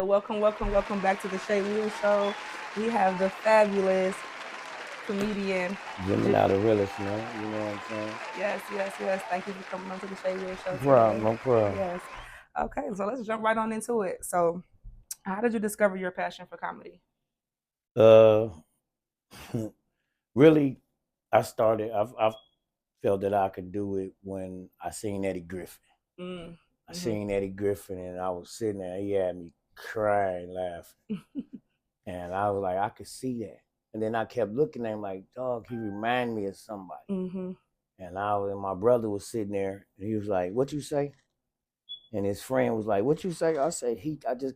welcome back to the Shay Willz show. We have the fabulous comedian. Gemini The Realist, man. You know what I'm saying? Yes. Thank you for coming on to the Shay Willz show No today. problem, no problem. Yes. Okay, so let's jump right on into it. So, how did you discover your passion for comedy? Uh, really, I felt that I could do it when I seen Eddie Griffin. I seen Eddie Griffin and I was sitting there, he had me crying, laughing. And I was like, I could see that. And then I kept looking at him like, dog, he reminded me of somebody. And my brother was sitting there and he was like, what you say? And his friend was like, what you say? I said,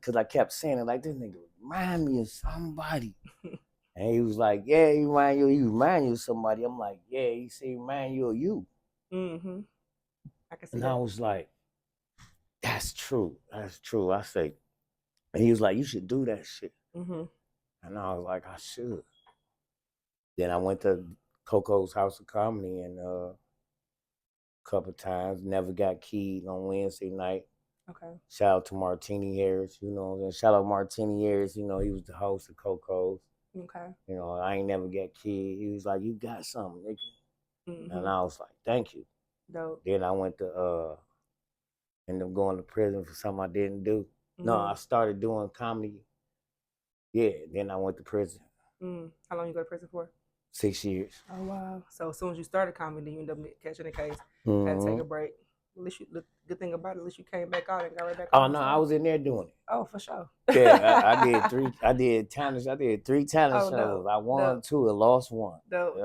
cause I kept saying it like, this nigga remind me of somebody. And he was like, yeah, he remind you of somebody. I'm like, yeah, he said he remind you of you. I can see And that. I was like, that's true. I say, and he was like, you should do that shit. And I was like, I should. Then I went to Coco's House of Comedy and a couple of times, never got keyed on Wednesday night. Okay. Shout out to Martini Harris, you know what I'm saying? Shout out Martini Harris, you know, he was the host of Coco's. Okay. You know, I ain't never get keyed. He was like, you got something, nigga. And I was like, thank you. Dope. Then I went to ended up going to prison for something I didn't do. No, I started doing comedy. Yeah, then I went to prison. How long you go to prison for? 6 years. Oh wow! So as soon as you started comedy, you ended up catching a case. Had to take a break. At least the good thing about it, at least you came back out and got right back. Oh no, I was in there doing it. Oh, for sure. Yeah, I did three. I did three talent shows. Dope, I won two and lost one. Dope.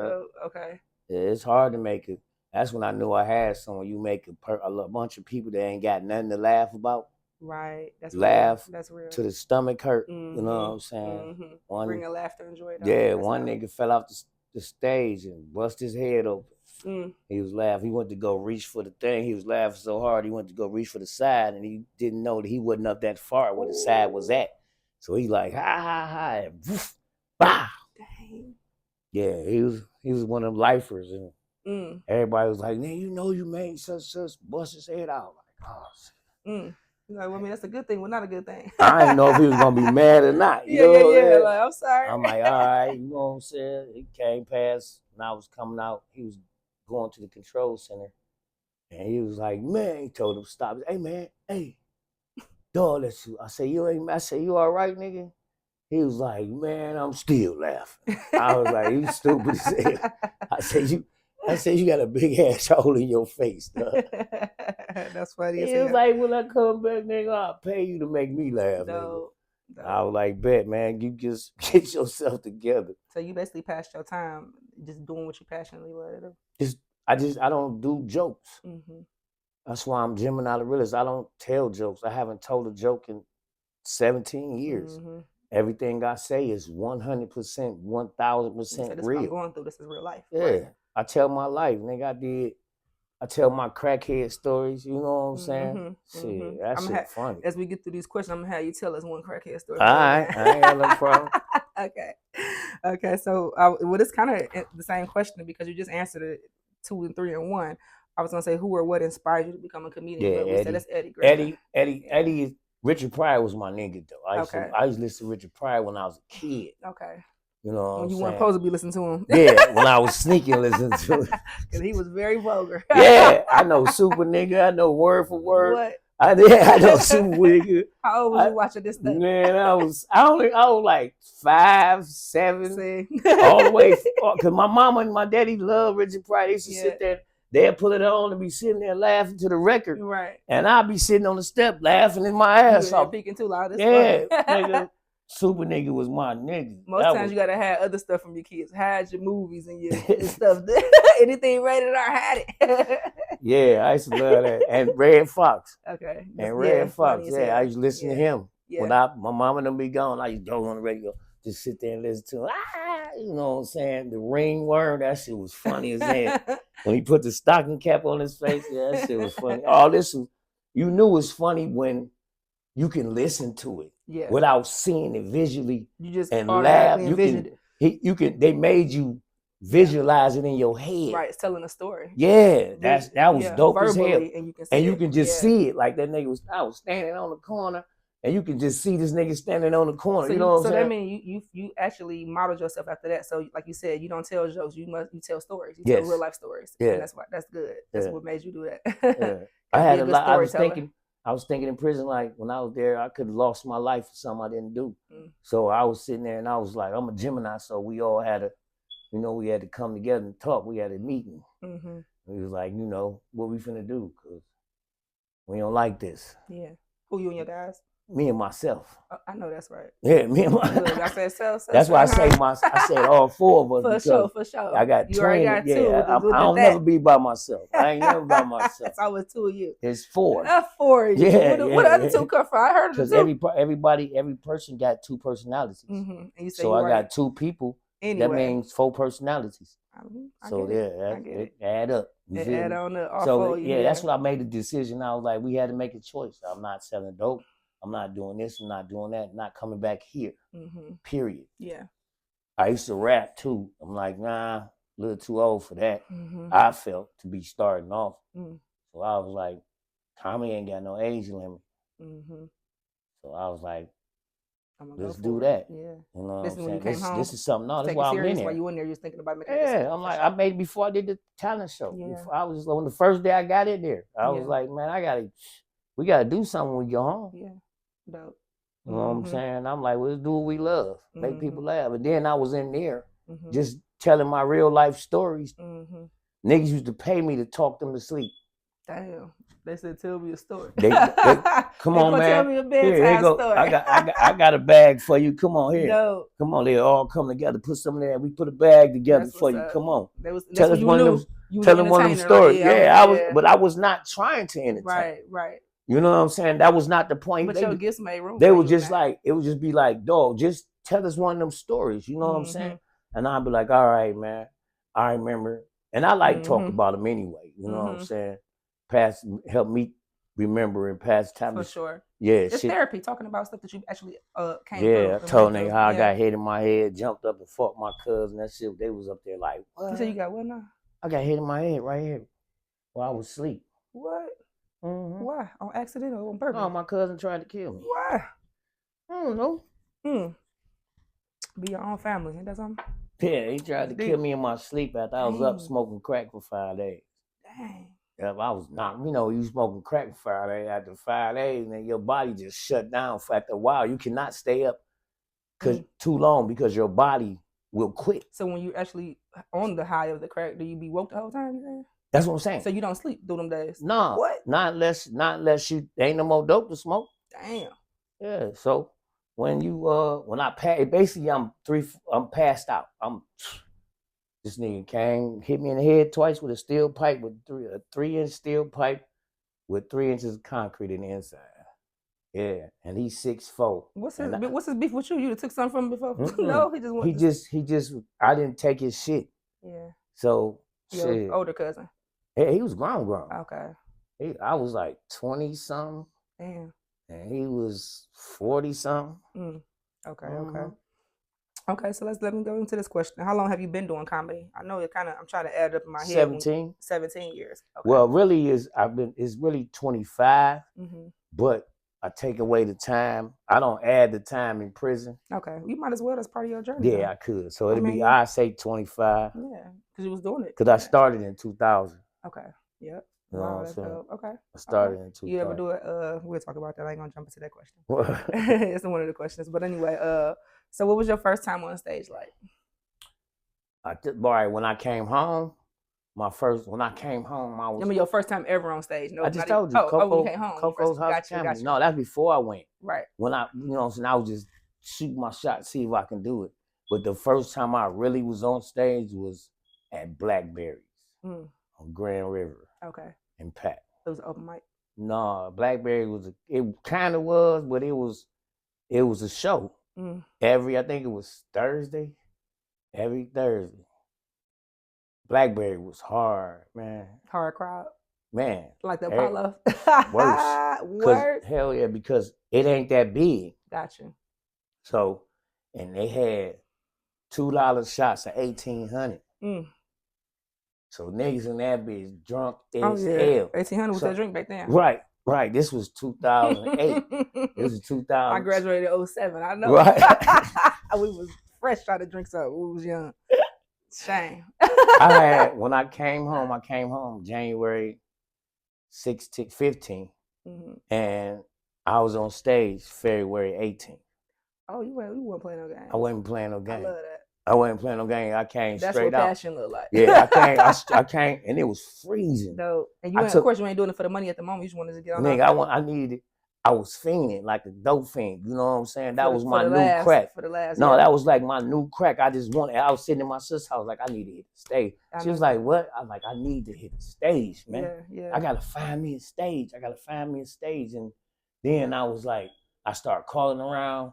Okay. Yeah, it's hard to make it. That's when I knew I had someone. You make a bunch of people that ain't got nothing to laugh about. Right. That's laugh. Real. That's real. To the stomach hurt. You know what I'm saying? Bring a laughter and joy. Yeah, one nigga fell off the stage and bust his head open. He was laughing. He went to go reach for the thing. He was laughing so hard he went to go reach for the side, and he didn't know that he wasn't up that far where the side was at. So he like ha ha ha, and woof, bah. Dang. Yeah, he was one of them lifers, and everybody was like, "Man, you know you made such bust his head out." Like, oh shit. Like, well, I mean, that's a good thing. Well, not a good thing. I didn't know if he was gonna be mad or not. Yeah. Like, I'm sorry. I'm like, all right, you know what I'm saying? He came past, and I was coming out. He was going to the control center, and he was like, man, he told him stop. Hey man, hey, dog, let's you. I say you ain't. I say you all right, nigga. He was like, man, I'm still laughing. I was like, you stupid as hell. I said you got a big ass hole in your face, dog. That's funny. He was like, when I come back, nigga, I'll pay you to make me laugh. No. I was like, bet, man, you just get yourself together. So you basically passed your time just doing what you passionately want to do. I don't do jokes. That's why I'm Gemini The Realist. I don't tell jokes. I haven't told a joke in 17 years. Everything I say is 100%, 1,000% real. I'm going through. This is real life. Yeah, right. I tell my life, nigga. I tell my crackhead stories. You know what I'm saying? Shit, that shit funny. As we get through these questions, I'm gonna have you tell us one crackhead story. All right, I ain't got no problem. Okay. So, well, it's kind of the same question because you just answered it 2 and 3 and 1. I was gonna say who or what inspired you to become a comedian. Yeah, but we said that's Eddie. Eddie is Richard Pryor was my nigga though. I used to listen to Richard Pryor when I was a kid. Okay. You know what when I'm you saying? weren't supposed to be listening to him. Yeah, when I was sneaking listening to him. Because he was very vulgar. Yeah, I know Super Nigga. I know word for word. What? I know Super Nigga. How old was you watching this stuff? Man, I was like 5, 7, all the way. Because my mama and my daddy loved Richard Pryor. They used to sit there. They'd pull it on and be sitting there laughing to the record. Right. And I'd be sitting on the step laughing in my ass off. Peeking too loud. Nigga. Super Nigga was my nigga. Most times you gotta have other stuff from your kids. Hide your movies and your stuff. Anything rated R, had it. Yeah, I used to love that. And Red Fox. Okay. And Red Fox. Yeah, I used to listen to him. Yeah. When my mama and them be gone, I used to go on the radio, just sit there and listen to him. You know what I'm saying? The ringworm, that shit was funny as hell. When he put the stocking cap on his face, yeah, that shit was funny. All this was, you knew it was funny when you can listen to it without seeing it visually. You just and laugh. You can. They made you visualize it in your head. Right, it's telling a story. Yeah, that was dope as hell. And you can just see it. Like that nigga I was standing on the corner and you can just see this nigga standing on the corner. So you know what I'm so saying? that means you actually modeled yourself after that. So like you said, you don't tell jokes. You tell stories. You tell real life stories. Yeah. And that's good. That's what made you do that. Yeah. I had a lot. I was thinking in prison, like when I was there, I could have lost my life for something I didn't do. So I was sitting there and I was like, I'm a Gemini, so we all had to, we had to come together and talk. We had a meeting. We was like, what we finna do? Cause we don't like this. Yeah. Who, you and your guys? Me and myself. I know that's right. Yeah, me and myself. I said self. That's why I said all four of us. For sure. I got you already got two. I don't never be by myself. I ain't never by myself. It's always two of you. It's four. That's four of you. Where the other two come from? I heard of them. Because every person got two personalities. And you so I got two people. Anyway. That means four personalities. It add up. It add on up. So that's what I made the decision. I was like, we had to make a choice. I'm not selling dope. I'm not doing this. I'm not doing that. Not coming back here. Period. Yeah. I used to rap too. I'm like, nah, a little too old for that. I felt to be starting off. So I was like, Tommy ain't got no age limit. So I was like, let's do that. Yeah. You know this what I'm when saying? You came home, this is something. No, that's why I'm in there. While you in there, you was thinking about making I'm like, I made it before I did the talent show. Yeah. I was on the first day I got in there. I was like, man, we gotta do something when we go home. Yeah. Dope. You know what I'm saying? I'm like, well, let's do what we love. Make people laugh. But then I was in there just telling my real life stories. Niggas used to pay me to talk them to sleep. Damn. They said, tell me a story. Come on, man. Tell me a bedtime story. I got a bag for you. Come on here. No. Come on, they all come together. Put some there. We put a bag together for you. Come on. Tell us one of them stories. But I was not trying to entertain. Right. You know what I'm saying? That was not the point. But your gifts made room. They were just like, it would just be like, dog, just tell us one of them stories. You know what I'm saying? And I'd be like, all right, man. I remember. And I like talk about them anyway. You know what I'm saying? Help me remember in past time. For sure. Yeah. It's therapy, talking about stuff that you actually came through. Yeah, I told them how I got hit in my head, jumped up and fought my cousin. That shit, they was up there like, what? You said you got what now? I got hit in my head right here while I was asleep. What? Why? On accident or on purpose? No, my cousin tried to kill me. Why? I don't know. Be your own family. Ain't that something? Yeah, he tried to kill me in my sleep after I was up smoking crack for 5 days. Dang. Yeah, I was not, you smoking crack for 5 days. After 5 days, and then your body just shut down. For after a while, you cannot stay up too long because your body will quit. So when you actually on the high of the crack, do you be woke the whole time? You That's what I'm saying. So you don't sleep through them days? No. What? Not unless you ain't no more dope to smoke. Damn. Yeah. So when I pass, basically I'm passed out. This nigga came, hit me in the head twice with a steel pipe with a 3-inch steel pipe with 3 inches of concrete in the inside. Yeah, and he's 6'4". What's his beef with you? You took something from him before? No, he just I didn't take his shit. Yeah. So your older cousin. Yeah, he was grown. Okay. I was like 20 something. Damn. And he was 40 something. Okay. Okay, so let me go into this question. How long have you been doing comedy? I know I'm trying to add up in my head. 17. 17 years. Okay. Well, really it's really 25, but I take away the time. I don't add the time in prison. Okay, you might as well. That's part of your journey. Yeah, though. I could. So I say 25. Yeah, because you was doing it. Because I started in 2000. Okay. Yep. You know what I'm saying? Okay. I started in 2000. You ever do it? We'll talk about that. I ain't gonna jump into that question. It's one of the questions. But anyway, so what was your first time on stage like? When I came home, I was. Your first time ever on stage. No, I just told you. When you came home. Coco's House Comedy. No, that's before I went. Right. When I was just shooting my shot, see if I can do it. But the first time I really was on stage was at Blackberry's on Grand River. Okay. In Pat. It was an open mic. No, Blackberry it kind of was, but it was a show. I think it was Thursday. Every Thursday. Blackberry was hard, man. Hard crowd. Man. Like the Apollo. Worse. Hell yeah, because it ain't that big. Gotcha. So, and they had $2 shots of 1,800. So niggas in that bitch drunk as hell. 1,800 was that drink back then. Right. Right, this was 2008. This was 2000. I graduated in 07. I know. Right. We was fresh trying to drink something. We was young. Shame. When I came home January 16, 15, and I was on stage February 18. Oh, you weren't playing no game. I wasn't playing no game. I love that. I wasn't playing no game. I came That's straight what out. passion look like. Yeah, I came, and it was freezing. Dope. And of course, you ain't doing it for the money at the moment. You just wanted to get on. Nigga, I was fiending like a dope fiend. You know what I'm saying? That was my new crack. For the last. No, that was like my new crack. I was sitting in my sister's house like, I need to hit the stage. She was like, what? I'm like, I need to hit the stage, man. Yeah. I gotta find me a stage. And then I was like, I started calling around,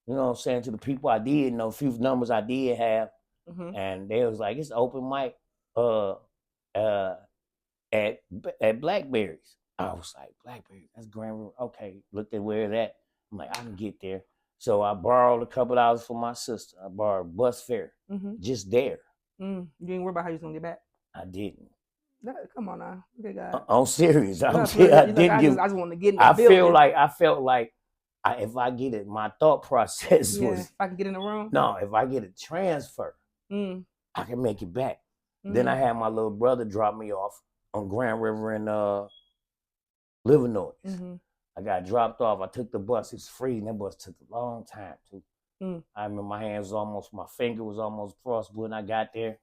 you know what I'm saying, to the people I did know, a few numbers I did have. And they was like, it's open mic at Blackberry's. I was like, Blackberry, that's Grand River. Okay, looked at where it's at. I'm like, I can get there. So I borrowed a couple dollars from my sister. I borrowed bus fare, just there. You didn't worry about how you was gonna get back? I didn't. No, come on now. Okay, God. I'm serious. I just want to get in the building. I felt like if I get it, my thought process was, if I can get in the room? No, if I get a transfer, I can make it back. Then I had my little brother drop me off on Grand River in Livernois. I got dropped off. I took the bus. It's free. And that bus took a long time too. I remember my finger was almost crossed when I got there.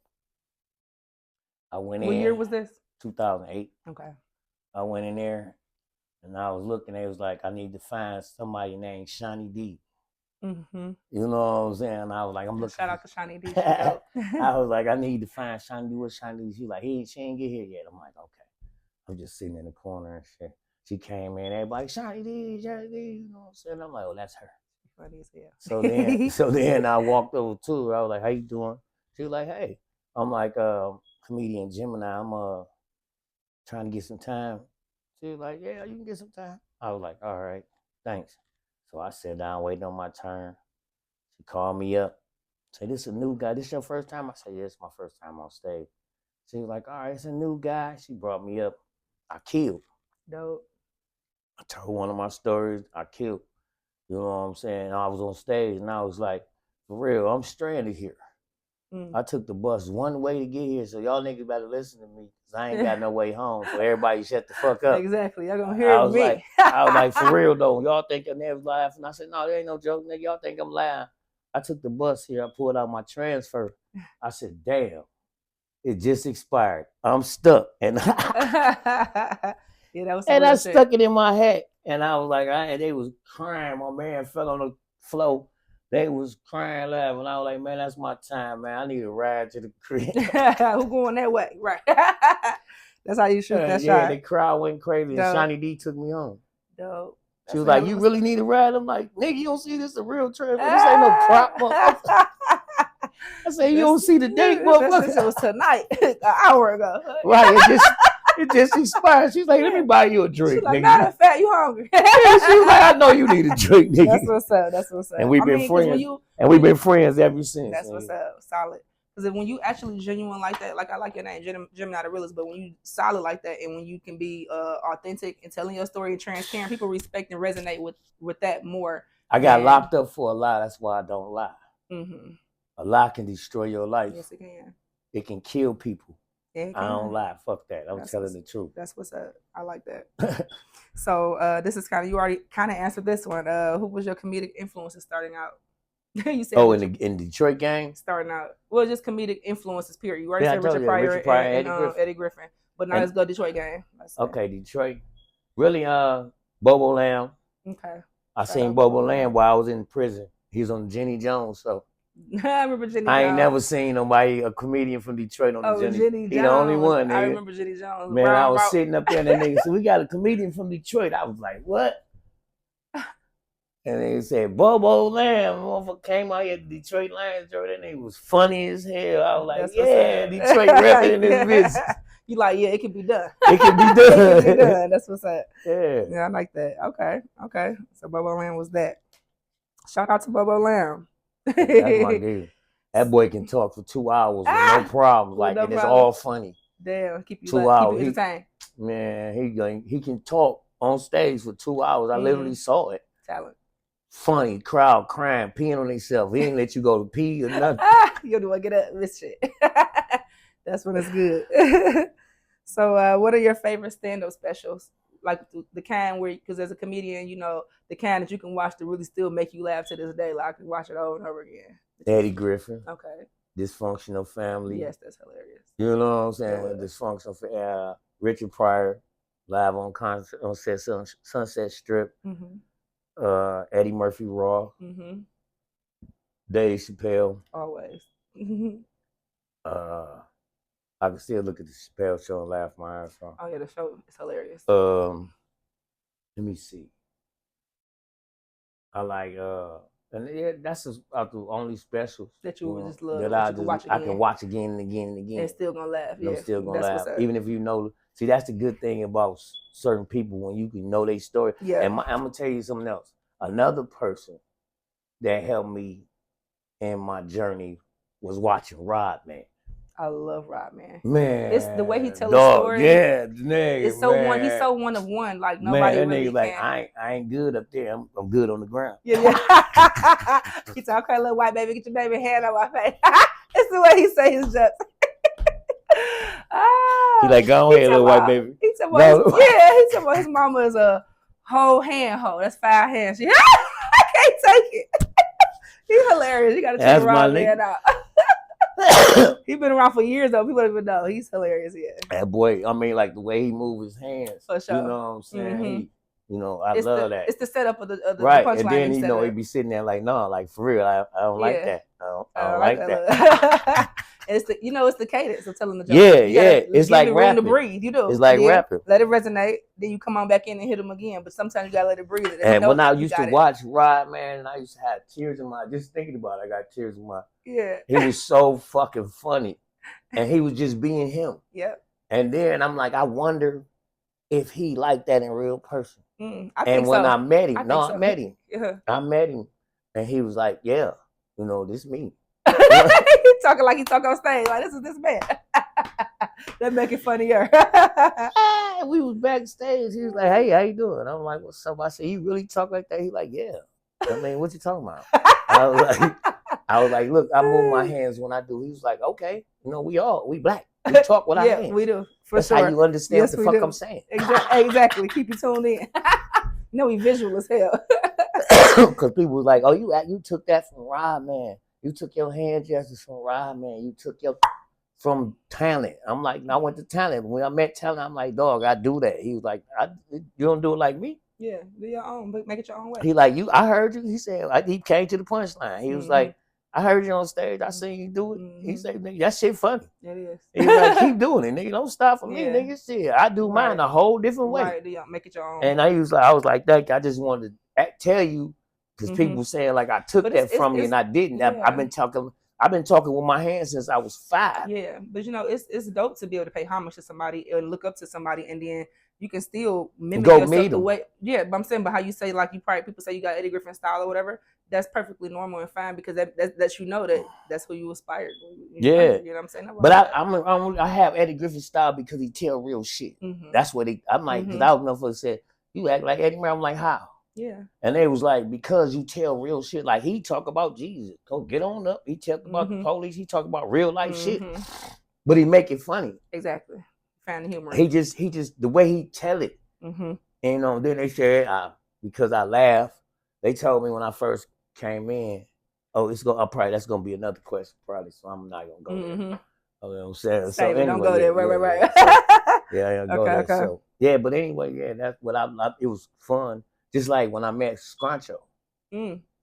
I went in. What year was this? 2008. Okay. I went in there and I was looking. They was like, I need to find somebody named Shawnee D. You know what I'm saying? I was like, I'm looking. Shout out to Shawnee D. I was like, I need to find Shawnee D. What's Shawnee D? She like, she ain't get here yet. I'm like, okay. I'm just sitting in the corner and shit. She came in, everybody, Shawnee D, you know what I'm saying? I'm like, oh, that's her. Funny as hell. So then I walked over to her. I was like, how you doing? She was like, hey. I'm like, Comedian Gemini. I'm trying to get some time. She was like, yeah, you can get some time. I was like, all right, thanks. So I sat down waiting on my turn. She called me up. Say, this is a new guy. This your first time? I said, yeah, it's my first time on stage. She was like, all right, it's a new guy. She brought me up. I killed. Dope. I told one of my stories. I killed. You know what I'm saying? I was on stage and I was like, for real, I'm stranded here. I took the bus one way to get here, so y'all niggas better listen to me, because I ain't got no way home. So everybody shut the fuck up. Exactly. Y'all gonna hear me. I was like, for real though, y'all think I'm never laughing? I said, no, there ain't no joke, nigga. Y'all think I'm lying. I took the bus here. I pulled out my transfer. I said, damn, it just expired. I'm stuck. And that was I stuck it in my hat. And I was like, they was crying. My man fell on the floor. They was crying, laughing. I was like, man, that's my time, man. I need a ride to the crib. Who going that way? Right. That's how you shoot that shot. Yeah, the crowd went crazy. Dope. And Shawnee D took me home. Dope. She was like, you really need a ride? I'm like, nigga, you don't see this a real trip. This ain't no prop, motherfucker. I said, you don't see the date, motherfucker. This was tonight, an hour ago. Right, it just expired. She's like, let me buy you a drink, she's like, nigga. matter of fact, you hungry. Yeah, she was like, I know you need a drink, nigga. That's what's up. And we've been friends. We've been friends ever since. That's what's up. Solid. Because when you actually genuine like that, like I like your name, Gemini The Realist, but when you solid like that and when you can be authentic and telling your story and transparent, people respect and resonate with that more. I got locked up for a lie. That's why I don't lie. A lie can destroy your life. Yes, it can. It can kill people. I don't lie. Fuck that. I'm telling the truth. That's what's up. I like that. So this is you already kind of answered this one. Who was your comedic influences starting out? You said in Detroit gang? Starting out. Well, just comedic influences, period. You already said Richard Pryor and Eddie Griffin. But now let's go Detroit gang. Okay, Detroit. Really, Bobo Lamb. Okay. I seen Bobo Lamb while I was in prison. He was on Jenny Jones, so. I remember Jenny Jones. I ain't never seen a comedian from Detroit on the Jenny. Jenny Jones. He the only one, nigga. I remember Jenny Jones. Man, I was sitting up there and the nigga said, we got a comedian from Detroit. I was like, what? And they said, Bobo Lamb, motherfucker came out here to Detroit Lions, and he was funny as hell. I was like, Detroit repping in this business. You like, yeah, it can be done. It can be done. It can be done. That's what's up. Yeah, I like that. Okay. So Bobo Lamb was that. Shout out to Bobo Lamb. That's my dude. That boy can talk for 2 hours with no problem. It's all funny. Damn, keep you 2 hours. Keep you entertained. Man, he can talk on stage for 2 hours. I literally saw it. Talent. Funny, crowd crying, peeing on themselves. He didn't let you go to pee or nothing. You don't want to get up this shit. That's when it's good. So what are your favorite stand-up specials? Like the kind where, because as a comedian, you know, the kind that you can watch to really still make you laugh to this day. Like I can watch it over and over again. Eddie Griffin. Okay. Dysfunctional Family. Yes, that's hilarious. You know what I'm saying? Yeah. Dysfunctional Family. Richard Pryor, live on Sunset Strip. Mm-hmm. Eddie Murphy Raw. Mm-hmm. Dave Chappelle. Always. I can still look at the Chappelle show and laugh my ass off. Oh yeah, the show is hilarious. Let me see. I like and yeah, that's about the only specials that you just love that I can watch again and again and again. And still gonna laugh. Yeah, I'm still gonna laugh, even if you know. See, that's the good thing about certain people when you can know their story. Yeah. And I'm gonna tell you something else. Another person that helped me in my journey was watching Rod Man. I love Rod Man. Man, it's the way he tells his story. Yeah, nigga, it's so man. He's so one of one. Like nobody man, that really nigga like I ain't good up there. I'm good on the ground. Yeah. He said, "Okay, little white baby, get your baby hand on my face." It's the way he say his jokes. He like, go ahead, little white baby. He said, he said, well, his mama is a whole hand hoe. That's 5 hands. I can't take it. He's hilarious. You gotta check Rod Man out. He's been around for years though. People don't even know. He's hilarious. Yeah. That boy. I mean, like the way he moves his hands. For sure. You know what I'm saying? Mm-hmm. I love that. It's the setup of the right. punchline. And then he be sitting there like, no, like for real, I don't like that. I don't like that. It's the cadence of telling the joke. Yeah. It's like rapping. To breathe. You do. It's like rapping. Let it resonate. Then you come on back in and hit them again. But sometimes you gotta let it breathe. And when I used to watch Rod Man, and I used to have tears in my. Just thinking about it, I got tears in my. Yeah. He was so fucking funny, and he was just being him. Yeah. And then I'm like, I wonder if he liked that in real person. I met him, I met him. Yeah. I met him, and he was like, yeah, this me. He's talking like he talk on stage. Like, this is this man. That make it funnier. We was backstage. He was like, hey, how you doing? I'm like, what's up? I said, you really talk like that? He like, yeah. I mean, what you talking about? I was like, look, I move my hands when I do. He was like, okay. We black. We talk with our hands. Yeah, we do. That's sure. How you understand what the fuck I'm saying. Exactly. Keep you tuned in. We visual as hell. Because people was like, oh, you took that from Rod Man. You took your hand gestures from Rod Man. You took from talent. I'm like, I went to talent. When I met talent, I'm like, dog, I do that. He was like, you don't do it like me? Yeah, do your own, but make it your own way. He like, I heard you. He said, he came to the punchline. He was like, I heard you on stage. I seen you do it. He said, nigga, that shit funny. It is. He was like, keep doing it, nigga. Don't stop for me, nigga. Shit, I do mine a whole different way. Right, make it your own. And I was like, that. I just wanted to tell you, because people saying like I took that from you and I didn't. Yeah. I've been talking with my hands since I was 5. Yeah, but it's dope to be able to pay homage to somebody and look up to somebody, and then you can still mimic yourself the way. Yeah, but I'm saying, but how you say, like, people say you got Eddie Griffin style or whatever. That's perfectly normal and fine, because that that's who you aspired. You know what I'm saying? But I have Eddie Griffin style because he tell real shit. Mm-hmm. That's what I'm like. Because I was never said you act like Eddie. I'm like, how? Yeah. And they was like, because you tell real shit. Like, he talk about Jesus. Go get on up. He talk about the police. He talk about real life shit. But he make it funny. Exactly. Find the humor. He just the way he tell it. Mm-hmm. And then they said, because I laugh, they told me when I first came in, that's gonna be another question probably, so I'm not gonna go there. You know what I'm saying? So anyway, don't go there. Right. Yeah, I don't go there. Okay. So yeah, but anyway, that's what it was fun. Just like when I met Scruncho.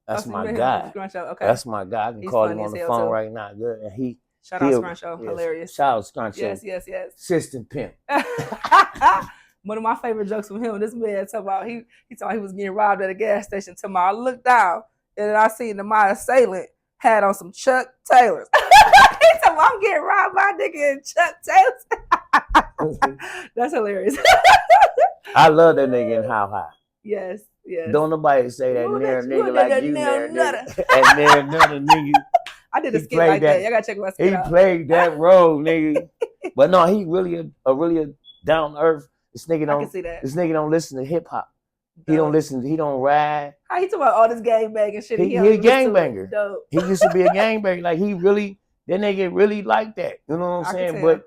That's my guy. Scruncho, okay. That's my guy. I can call him on the phone right now. Good. And shout out Scruncho. Hilarious. Shout out Scruncho. Yes. Assistant pimp. One of my favorite jokes from him, this man talking about he was getting robbed at a gas station. I looked down and I seen my assailant had on some Chuck Taylors. He told me, I'm getting robbed by a nigga in Chuck Taylors. That's hilarious. I love that nigga in How High. Yes. Don't nobody say that near nigga like you there, nigga. And near another nigga. I did a skit like that. I gotta check my skit out. He played that role, nigga. But no, he really a down to earth. This nigga I can see that. This nigga don't listen to hip hop. He don't listen. He don't ride. How he talking about all this gangbanging shit? He a gangbanger. He used to be a gangbanger. Like he really, that nigga really like that. You know what I'm saying? But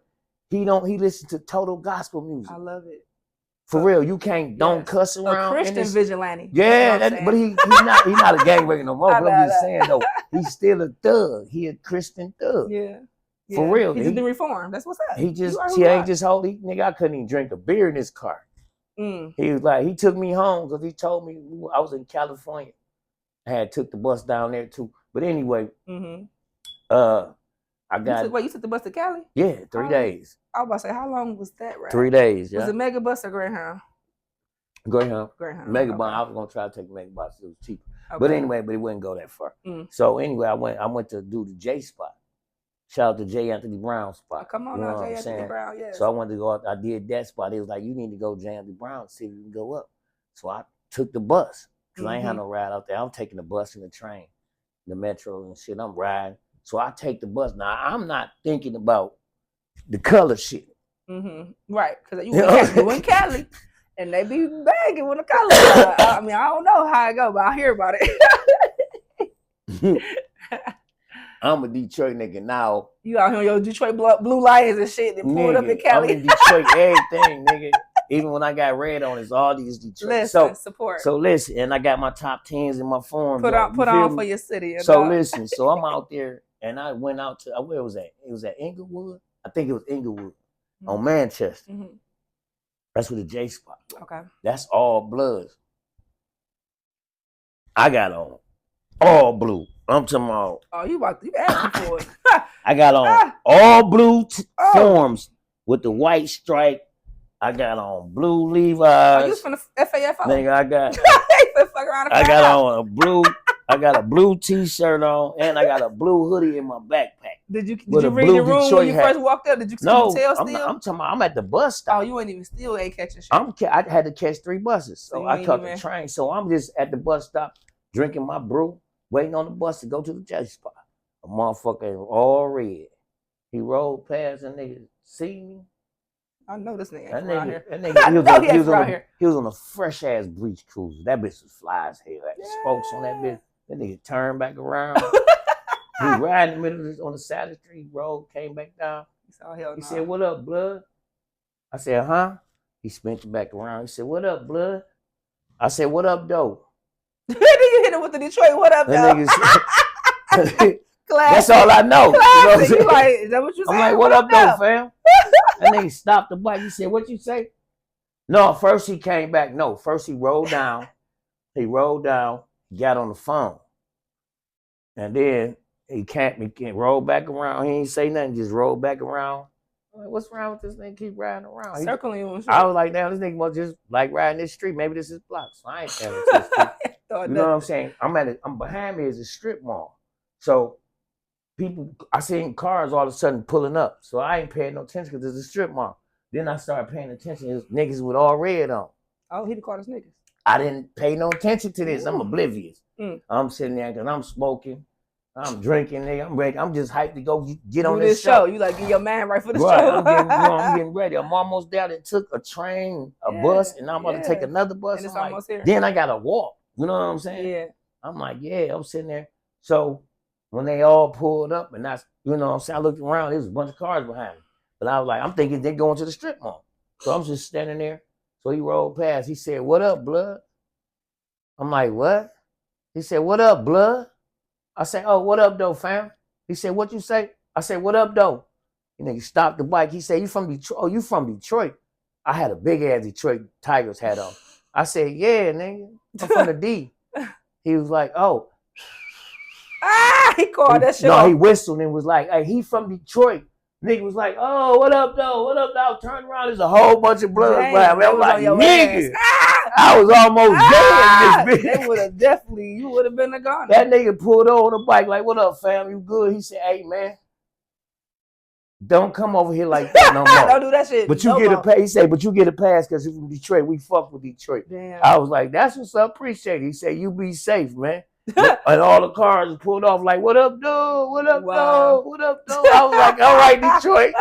he don't. He listen to total gospel music. I love it. For real, you can't don't cuss around. A Christian vigilante. Yeah, but he's not a gangbanger no more. But I'm just saying though, he's still a thug. He a Christian thug. Yeah. For real. He just been reformed. That's what's up. He ain't just holy. Nigga, I couldn't even drink a beer in his car. He was like, he took me home because he told me I was in California. I had took the bus down there too. But anyway, I got. You took the bus to Cali? Yeah, 3 days. I was about to say, how long was that ride? 3 days, yeah. Was it Mega Bus or Greyhound? Greyhound. Mega Bus. I was gonna try to take Mega Bus. It was cheaper. Okay. But anyway, it wouldn't go that far. So anyway, I went to do the J spot. Shout out to J. Anthony Brown spot. Oh, come on now, J. Anthony Brown, yes. So I wanted to go out. I did that spot. He was like, you need to go J. Anthony Brown, see if you can go up. So I took the bus. Because I ain't had no ride out there. I'm taking the bus and the train, the metro and shit. I'm riding. So I take the bus. Now, I'm not thinking about the color shit. Right. Because you in Cali, and they be bagging when the color I mean, I don't know how it go, but I hear about it. I'm a Detroit nigga now. You out here on your Detroit Blue Lions and shit and pulled up in Cali. I'm in Detroit, everything, nigga. Even when I got red on, it's all these Detroit. Listen, support. So listen, and I got my top 10s in my form. Put on for your city. So listen, so I'm out there, and I went out to, where was that? It was at Inglewood. I think it was Inglewood on Manchester. That's where the J spot. Okay. That's all bloods. I got on all blue. I'm talking about. Oh, you asking for it. I got on all blue forms with the white stripe. I got on blue Levi's. Oh, you from the FAFO? Nigga, I got. I got on a blue. I got a blue T-shirt on, and I got a blue hoodie in my backpack. Did you read the room Detroit when you first walked up? Did you tell still? I'm talking about. I'm at the bus stop. Oh, you ain't catching shit. I had to catch 3 buses, so I caught the train. So I'm just at the bus stop drinking my brew, waiting on the bus to go to the J spot. A motherfucker all red. He rolled past and nigga see me. I know this nigga ain't around here. That nigga, he was on a fresh ass breach cruiser. That bitch was fly as hell. Had spokes on that bitch. That nigga turned back around. He riding in the middle of this, on the side of the street, road, came back down. He said, "What up, blood?" I said, "Huh?" He spent back around. He said, "What up, blood?" I said, "What up, though?" Then you hit him with the Detroit, "What up, though?" That's all I know. You know like, is that what you said? I'm like, "What up, though, fam?" And then he stopped the bike. He said, "What you say?" No, first he came back. No, first he rolled down. Got on the phone. And then he can't roll back around. He ain't say nothing, just roll back around. I'm like, what's wrong with this nigga? Keep riding around. Circling you. I was like, damn, this nigga must just like riding this street. Maybe this is block. So I ain't telling this street. You know what I'm saying? I'm behind me is a strip mall. So I seen cars all of a sudden pulling up. So I ain't paying no attention because it's a strip mall. Then I started paying attention. It was niggas with all red on. Oh, he called us niggas. I didn't pay no attention to this. I'm oblivious. I'm sitting there because I'm smoking. I'm drinking, nigga. I'm just hyped to go get on this show. You like get your man right for the show. I'm getting ready. I'm almost there. It took a train, a bus, and I'm about to take another bus. And it's almost here. Then I gotta walk. You know what I'm saying? Yeah. I'm like, I'm sitting there. So when they all pulled up, and that's, you know what I'm saying, I looked around. There was a bunch of cars behind me. But I was like, I'm thinking they're going to the strip mall. So I'm just standing there. So he rolled past. He said, "What up, blood?" I'm like, "What?" He said, "What up, blood?" I said, "Oh, what up, though, fam?" He said, "What you say?" I said, "What up, though?" And then he stopped the bike. He said, "You from Detroit?" "Oh, you from Detroit?" I had a big ass Detroit Tigers hat on. I said, "Yeah, nigga, I'm from the D." He was like, "Oh." He called that shit. No, he whistled and was like, "Hey, he from Detroit." Nigga was like, "Oh, what up, though? What up, though?" Turn around, there's a whole bunch of blood. I was like, nigga. I was almost dead in this bitch. They would have definitely, you would have been a goner. That nigga pulled over on the bike like, "What up, fam? You good?" He said, "Hey, man, don't come over here like that no more. Don't do that shit. But you get a pass." He said, "But you get a pass because you're from Detroit. We fuck with Detroit." Damn. I was like, "That's what's up. Appreciate it." He said, "You be safe, man." And all the cars pulled off like, what up, dude? What up, dude? What up, dude? I was like, all right, Detroit.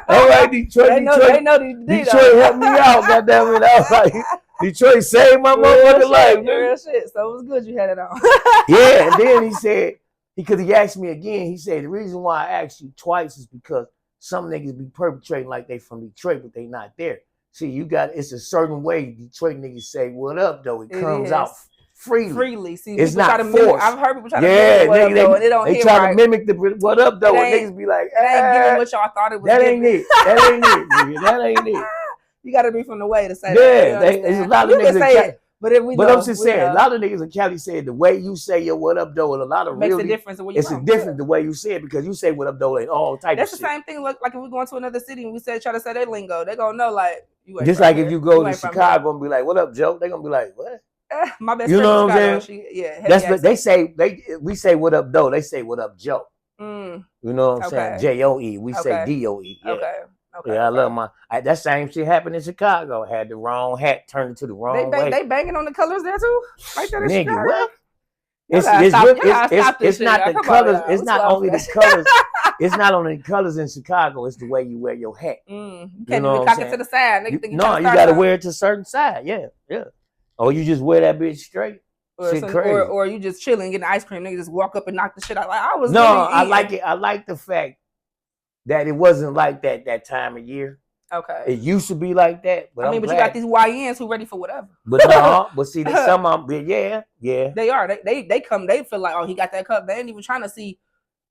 All right, Detroit. They know Detroit helped me out, goddamn it. I was like, Detroit saved my motherfucking life. Real shit. So it was good you had it on. Yeah, and then he said, because he asked me again, he said, the reason why I asked you twice is because some niggas be perpetrating like they from Detroit, but they not there. See, it's a certain way Detroit niggas say, what up, though? It comes out freely. See, it's not forced. I've heard people try to mimic what up, though, and it don't they hit try right. to mimic the what up, though, and niggas be like, it ain't giving what y'all thought it was. That ain't it. That ain't it, nigga. That ain't it. You got to be from the way to say that. Yeah, there's a lot of niggas say it. But if we but know, I'm just saying, a lot of niggas in Cali said the way you say your what up, though, and a lot of makes a difference. It's a difference the way you say it, because you say what up, though, and all types of shit. That's the same thing. Like if we go into another city and we try to say their lingo, they gonna know like you ain't just from like here. If you go to Chicago and be like, "What up, Joe?" They gonna be like, "What?" My best you friend know from what I'm saying? That's what they say. We say what up, though. They say what up, Joe. You know what I'm saying? Joe. We say DOE. Yeah. Okay. Yeah, I love that same shit happened in Chicago. Had the wrong hat turned into the wrong way. They banging on the colors there too, like that in Chicago. What? It's not the colors. It's not only the colors. It's not only the colors in Chicago. It's the way you wear your hat. You can't even cock it to the side. You got to wear it to a certain side. Yeah. Or you just wear that bitch straight. Or you just chilling, getting ice cream. Nigga just walk up and knock the shit out. Like I like it. I like the fact that it wasn't like that time of year. Okay. It used to be like that, but you got these YNs who ready for whatever. But but see, some of them, yeah. They are. They come. They feel like, oh, he got that cup. They ain't even trying to see,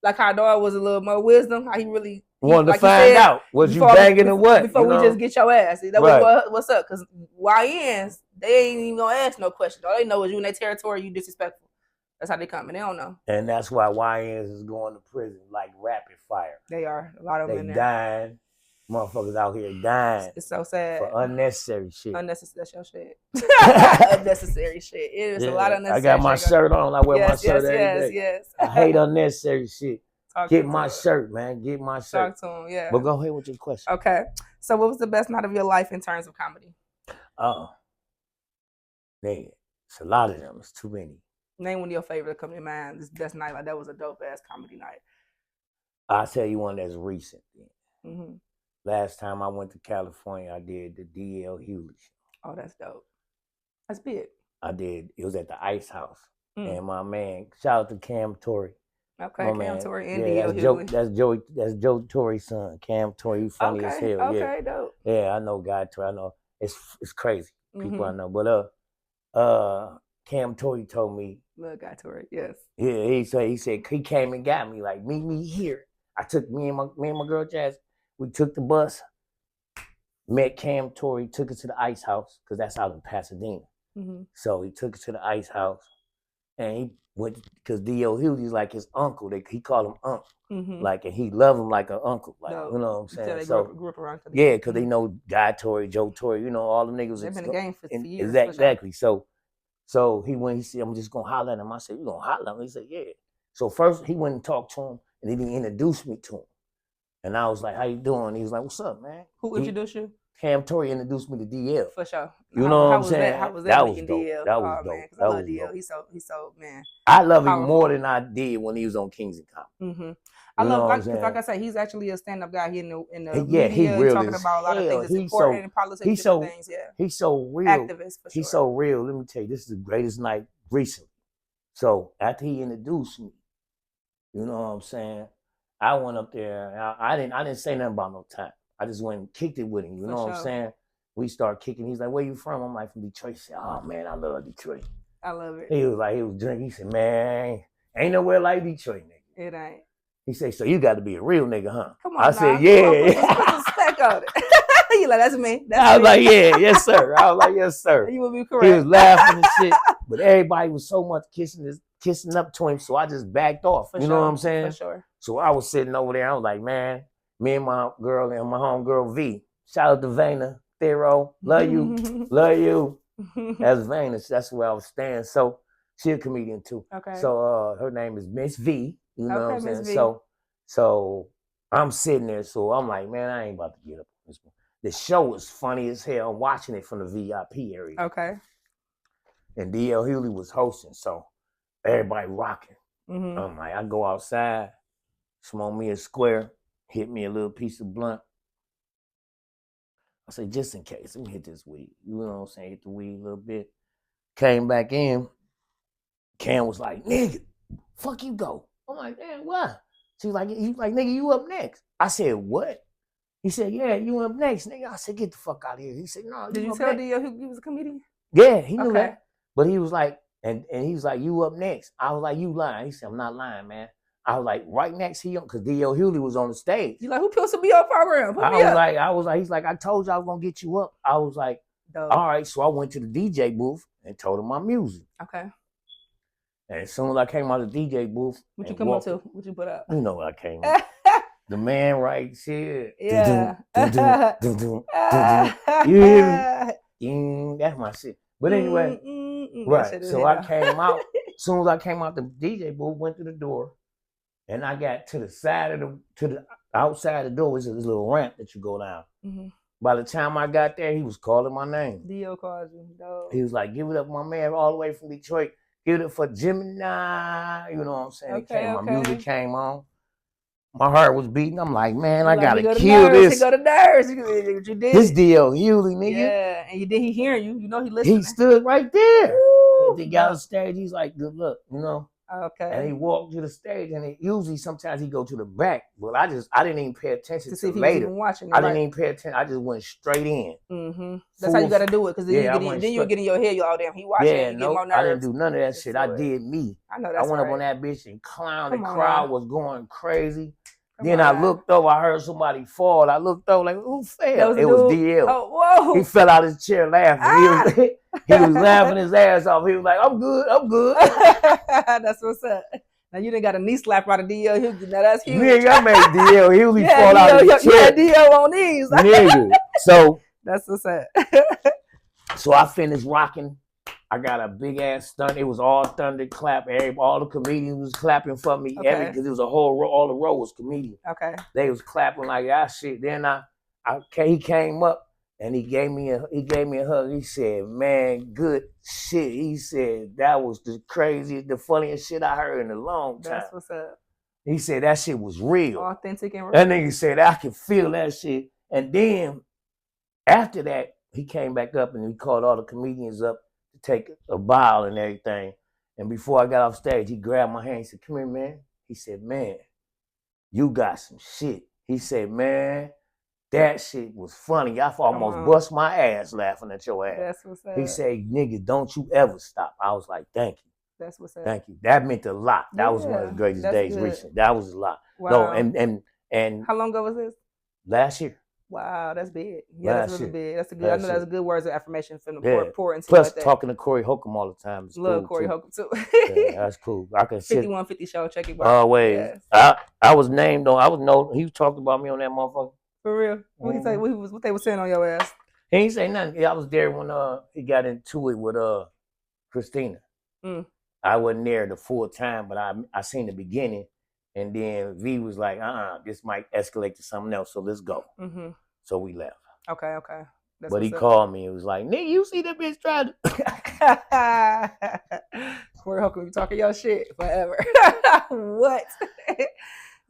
like how dog was a little more wisdom. How he really wanted to find out was you banging or what before we just get your ass. That was what's up. Because YNs, they ain't even gonna ask no question. All they know is you in their territory, you disrespectful. That's how they come, and they don't know. And that's why YNs is going to prison like rapid fire. They are. A lot of them in there. Dying. Motherfuckers out here dying. It's so sad. For unnecessary shit. That's your shit. Unnecessary shit. It is a lot of unnecessary shit. I got my shirt on. I wear my shirt every day. Yes. I hate unnecessary shit. Get my shirt, man. Get my shirt. Talk to him, yeah. But go ahead with your question. Okay. So what was the best night of your life in terms of comedy? Nigga, it's a lot of them. It's too many. Name one of your favorite come to mind. This best night, like that was a dope ass comedy night. I'll tell you one that's recent. Last time I went to California, I did the D.L. Hughley show. Oh, that's dope. That's big. I did. It was at the Ice House. And my man, shout out to Cam Torrey. Okay, Cam Torrey and D.L. Hughley. That's Joe Torrey's son. Cam Torrey, funny as hell. Okay, dope. Yeah, I know Guy Torrey. I know it's crazy. People I know. But Cam Torrey told me. Little Guy Torrey, yes. Yeah, he said he came and got me, like, meet me here. I took me and my girl Jazz. We took the bus, met Cam Torrey, took us to the Ice House, because that's out in Pasadena. So he took us to the Ice House, and he went, because D.L. Hughley's like his uncle. He called him Unc. Like, and he loved him like an uncle. Like, you know what I'm saying? So grew up around yeah, because they know Guy Torrey, Joe Torrey, all them niggas. They've been in the game for years. Exactly. So he went, he said, I'm just going to holler at him. I said, you going to holler at him? He said, yeah. So first he went and talked to him, and then he introduced me to him. And I was like, how you doing? He was like, what's up, man? Who introduced you? Cam Torrey introduced me to DL. For sure. You know what I'm saying? How was that meeting dope. DL? That was dope. Man, I love DL. He's so, man. I love him more than I did when he was on Kings and Comedy. I love, like I said, he's actually a stand-up guy here in the media. He really talking about a lot of things that's important in politics, different things. Yeah. He's so real. Activist, for sure. He's so real. Let me tell you, this is the greatest night recently. So after he introduced me, you know what I'm saying? I went up there. I didn't say nothing about no time. I just went and kicked it with him. You know what I'm saying? We started kicking. He's like, "Where you from?" I'm like, "From Detroit." He said, "Oh man, I love Detroit." I love it. He was drinking. He said, "Man, ain't nowhere like Detroit, nigga." It ain't. He said, "So you got to be a real nigga, huh?" Come on, I said, "Yeah." Put some respect on it. You like, that's me. I was like, "Yeah, yes sir." I was like, "Yes sir." You will be correct. He was laughing and shit, but everybody was so much kissing up to him, so I just backed off. You know what I'm saying? For sure. So I was sitting over there. I was like, man, me and my girl and my homegirl V. Shout out to Vayna, Thero. Love you. Love you. That's Vayna. That's where I was staying. So she a comedian too. Okay. So her name is Miss V. You know what I'm saying? V. So I'm sitting there. So I'm like, man, I ain't about to get up on this one. The show was funny as hell. I'm watching it from the VIP area. Okay. And D.L. Hughley was hosting. So everybody rocking. I'm like, I go outside, smoke me a square, hit me a little piece of blunt. I say, just in case, let me hit this weed. You know what I'm saying? Hit the weed a little bit. Came back in. Cam was like, nigga, fuck you go. I'm like, damn, why? She was like, nigga, you up next. I said, what? He said, yeah, you up next, nigga. I said, get the fuck out of here. He said, no, Did you tell Dio he was a comedian? Yeah, he knew that. But he was like, and he was like, you up next. I was like, you lying. He said, I'm not lying, man. I was like, right next to him, because D.L. Hewley was on the stage. You like, who supposed to be on program? I was like, he's like, I told you I was gonna get you up. I was like, all right. So I went to the DJ booth and told him my music. Okay. And as soon as I came out of the DJ booth, what you come up to? What you put up? You know what I came up. The man right here. Yeah. You hear me? That's my shit. But anyway, right. So I came out. As soon as I came out the DJ booth, went to the door, and I got to the side of the outside the door was this little ramp that you go down. By the time I got there, he was calling my name. Dio called you. No. He was like, give it up, my man, all the way from Detroit. Give it up for Gemini. You know what I'm saying? My music came on. My heart was beating. I'm like, man, I gotta kill this. He go to nerves. You did. This D.L. Hewley, nigga. Yeah, and he hearing you. You know he listening. He stood right there. Woo, he got on stage. He's like, good luck, you know. Okay. And he walked to the stage, and usually sometimes he go to the back. But I didn't even pay attention to see if later. He was even watching it, I didn't even pay attention. I just went straight in. That's how you gotta do it, because then you get in your head. You all damn. He watching. Yeah, no, I didn't do none of that shit. I did me. I know that's I went up on that bitch and clowned. The crowd was going crazy. Then I looked over, I heard somebody fall. I looked over like, who fell? It was DL. Oh, whoa. He fell out of his chair laughing. He was laughing his ass off. He was like, I'm good. That's what's up. Now you done got a knee slap out of DL Hughley. Now that's huge. Nigga, I made DL Hughley fall out of his chair. Yeah, DL on knees. Nigga. So that's what's up. So I finished rocking. I got a big ass stunt. It was all thunder clap. All the comedians was clapping for me. Because it was a whole row. All the row was comedians. Okay. They was clapping like that shit. Then he came up and he gave me a hug. He said, "Man, good shit." He said that was the craziest, the funniest shit I heard in a long time. That's what's up. He said that shit was real, authentic and real. That nigga said I could feel that shit. And then after that, he came back up and he called all the comedians up to take a bow and everything. And before I got off stage, he grabbed my hand. He said, "Come here, man." He said, "Man, you got some shit." He said, "Man, that shit was funny. I almost bust my ass laughing at your ass." That's what's up. He said, "Nigga, don't you ever stop." I was like, "Thank you." That's what's up. Thank you. That meant a lot. That was one of the greatest days recently. That was a lot. Wow. No, and how long ago was this? Last year. Wow, that's big. Yeah, that's really big. That's a good. I know that's good words of affirmation from the pour into. Plus, talking to Corey Holcomb all the time. Love Corey Holcomb too. Yeah, that's cool. I can 5150 show. Check it out. Always. Yes. I was named on. I was known. He talked about me on that motherfucker. For real. What he say? What they were saying on your ass? He ain't say nothing. I was there when he got into it with Christina. I wasn't there the full time, but I seen the beginning. And then V was like, this might escalate to something else, so let's go. So we left. Okay. But he called me and was like, "Nigga, you see that bitch trying to..." Corey Holcomb, you talking your shit forever. What?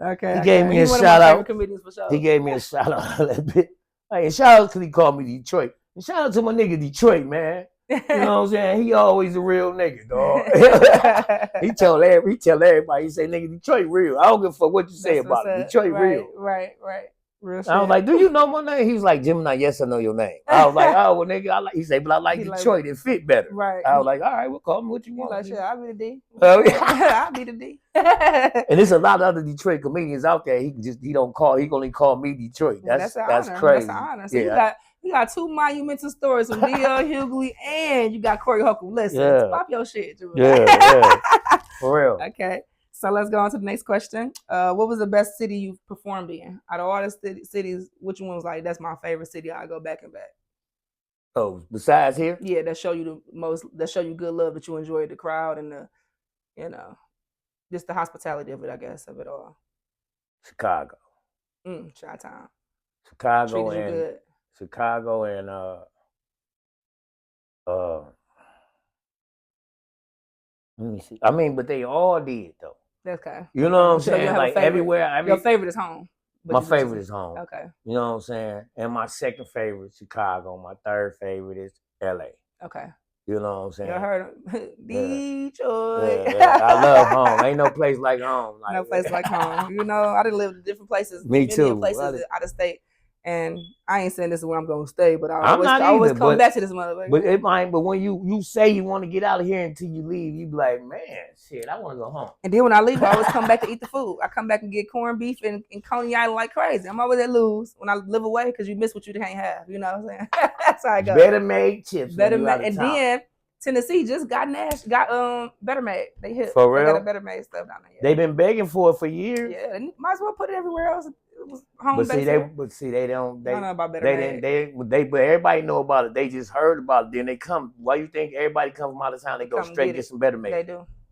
Okay. He gave me a shout out. He gave me a shout out a little bit. Hey, shout out because he called me Detroit. And shout out to my nigga Detroit, man. You know what I'm saying? He always a real nigga, dog. he tell everybody, he say, "Nigga, Detroit real. I don't give a fuck what you say about it. Detroit real." Right. Real shit. I was like, "Do you know my name?" He was like, "Gemini, yes, I know your name." I was like, "Oh, well, nigga, he said, but I like Detroit. It fit better." Right. I was like, "All right, well, call me what you want." Like, "Shit, I'll be the D." I'll be the D. And there's a lot of other Detroit comedians out there. He only call me Detroit. That's crazy. That's an honor. So you got two monumental stories from D.L. Hughley and you got Corey Holcomb. Listen, pop your shit, Drew. Yeah. For real. Okay. So let's go on to the next question. What was the best city you've performed in? Out of all the cities, which one was like, that's my favorite city, I'll go back and back? Oh, besides here? Yeah, that show you good love, that you enjoyed the crowd and just the hospitality of it, I guess, of it all. Chicago. Chi-town. Chicago and Let me see. I mean, but they all did though. That's okay. You know what I'm saying? Like everywhere. Your favorite is home. My favorite is home. Okay. You know what I'm saying? And my second favorite is Chicago. My third favorite is LA. Okay. You know what I'm saying? You heard Detroit. Yeah. I love home. Ain't no place like home. Like, no place like home. You know, I done lived in different places. Me too. Places out of state. And I ain't saying this is where I'm gonna stay, but I always come back to this motherfucker. But it might. But when you say you want to get out of here until you leave, you be like, man, shit, I want to go home. And then when I leave, I always come back to eat the food. I come back and get corned beef and Coney Island like crazy. I'm always at lose when I live away because you miss what you can't have. You know what I'm saying? That's how I go. Better made chips. Better made, and then Tennessee just got Better Made. They hit for real. They got a Better Made stuff down there. They've been begging for it for years. Yeah, they might as well put it everywhere else. It was home but they don't. They don't know about Better Made. But everybody know about it. They just heard about it. Then they come. Why you think everybody come from out of town? They go straight get some Better Made.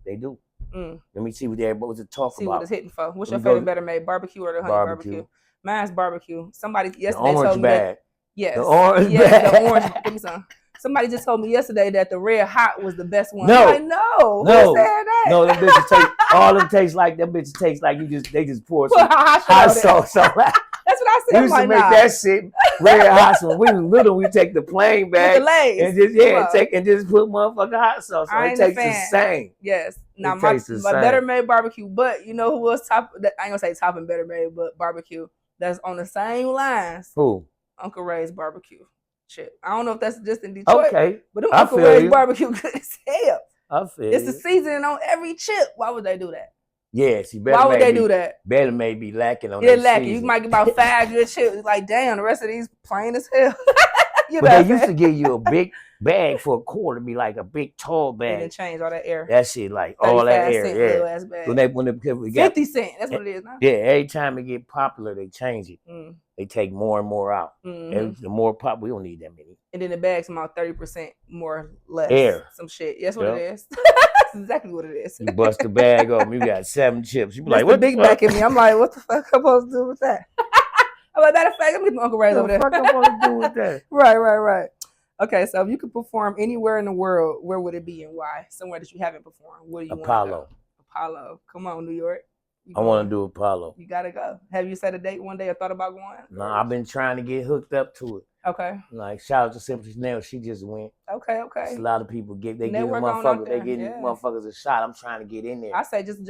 They do. Mm. Let me see what everybody was to talk see about. What it's hitting for. What's your favorite Better Made? Barbecue or the honey barbecue? Mine's barbecue. Somebody yesterday told me bag. Yes. The orange bag. The orange. Give me some. Somebody just told me yesterday that the Red Hot was the best one. No, like, no. Who said that? No, them bitches taste. All them taste like they just pour some hot sauce on. That's what I said. We used to make that shit Red Hot sauce. When we was little, we take the plain bag and just put motherfucking hot sauce on. It tastes the same. Yes. Now my Better Made barbecue, but you know who was top? I ain't gonna say top and Better Made, but barbecue that's on the same lines. Who? Uncle Ray's barbecue. Shit. I don't know if that's just in Detroit. Okay. But Uncle Ray's barbecue good as hell. I feel it's the seasoning on every chip. Why would they do that? Yes, why would they do that? Better may be lacking on that lacking. Season. You might get about 5 good chips. It's like, damn, the rest of these plain as hell. But they used to give you a big bag for a quarter, be like a big tall bag. And then change all that air. That shit, like all that air. Yeah. Little ass bag. When we 50 cents. That's what it is now. Yeah, every time it get popular, they change it. Mm. They take more and more out. Mm-hmm. The more pop, we don't need that many. And then the bag's about 30% more less. Air. Some shit. That's what it is. That's exactly what it is. You bust the bag open, you got 7 chips. You be like, what the big back in me? I'm like, what the fuck I'm supposed to do with that? I'm like, matter of fact, I'm getting Uncle Ray's over there. What the fuck I'm supposed to do with that? Right. Okay, so if you could perform anywhere in the world, where would it be and why? Somewhere that you haven't performed. What do you want to go? Apollo. Come on, New York. I want to do Apollo. You got to go. Have you set a date one day or thought about going? No, I've been trying to get hooked up to it. Okay. Like, shout out to Simply Snell. She just went. Okay. It's a lot of people give motherfuckers a shot. I'm trying to get in there. I say just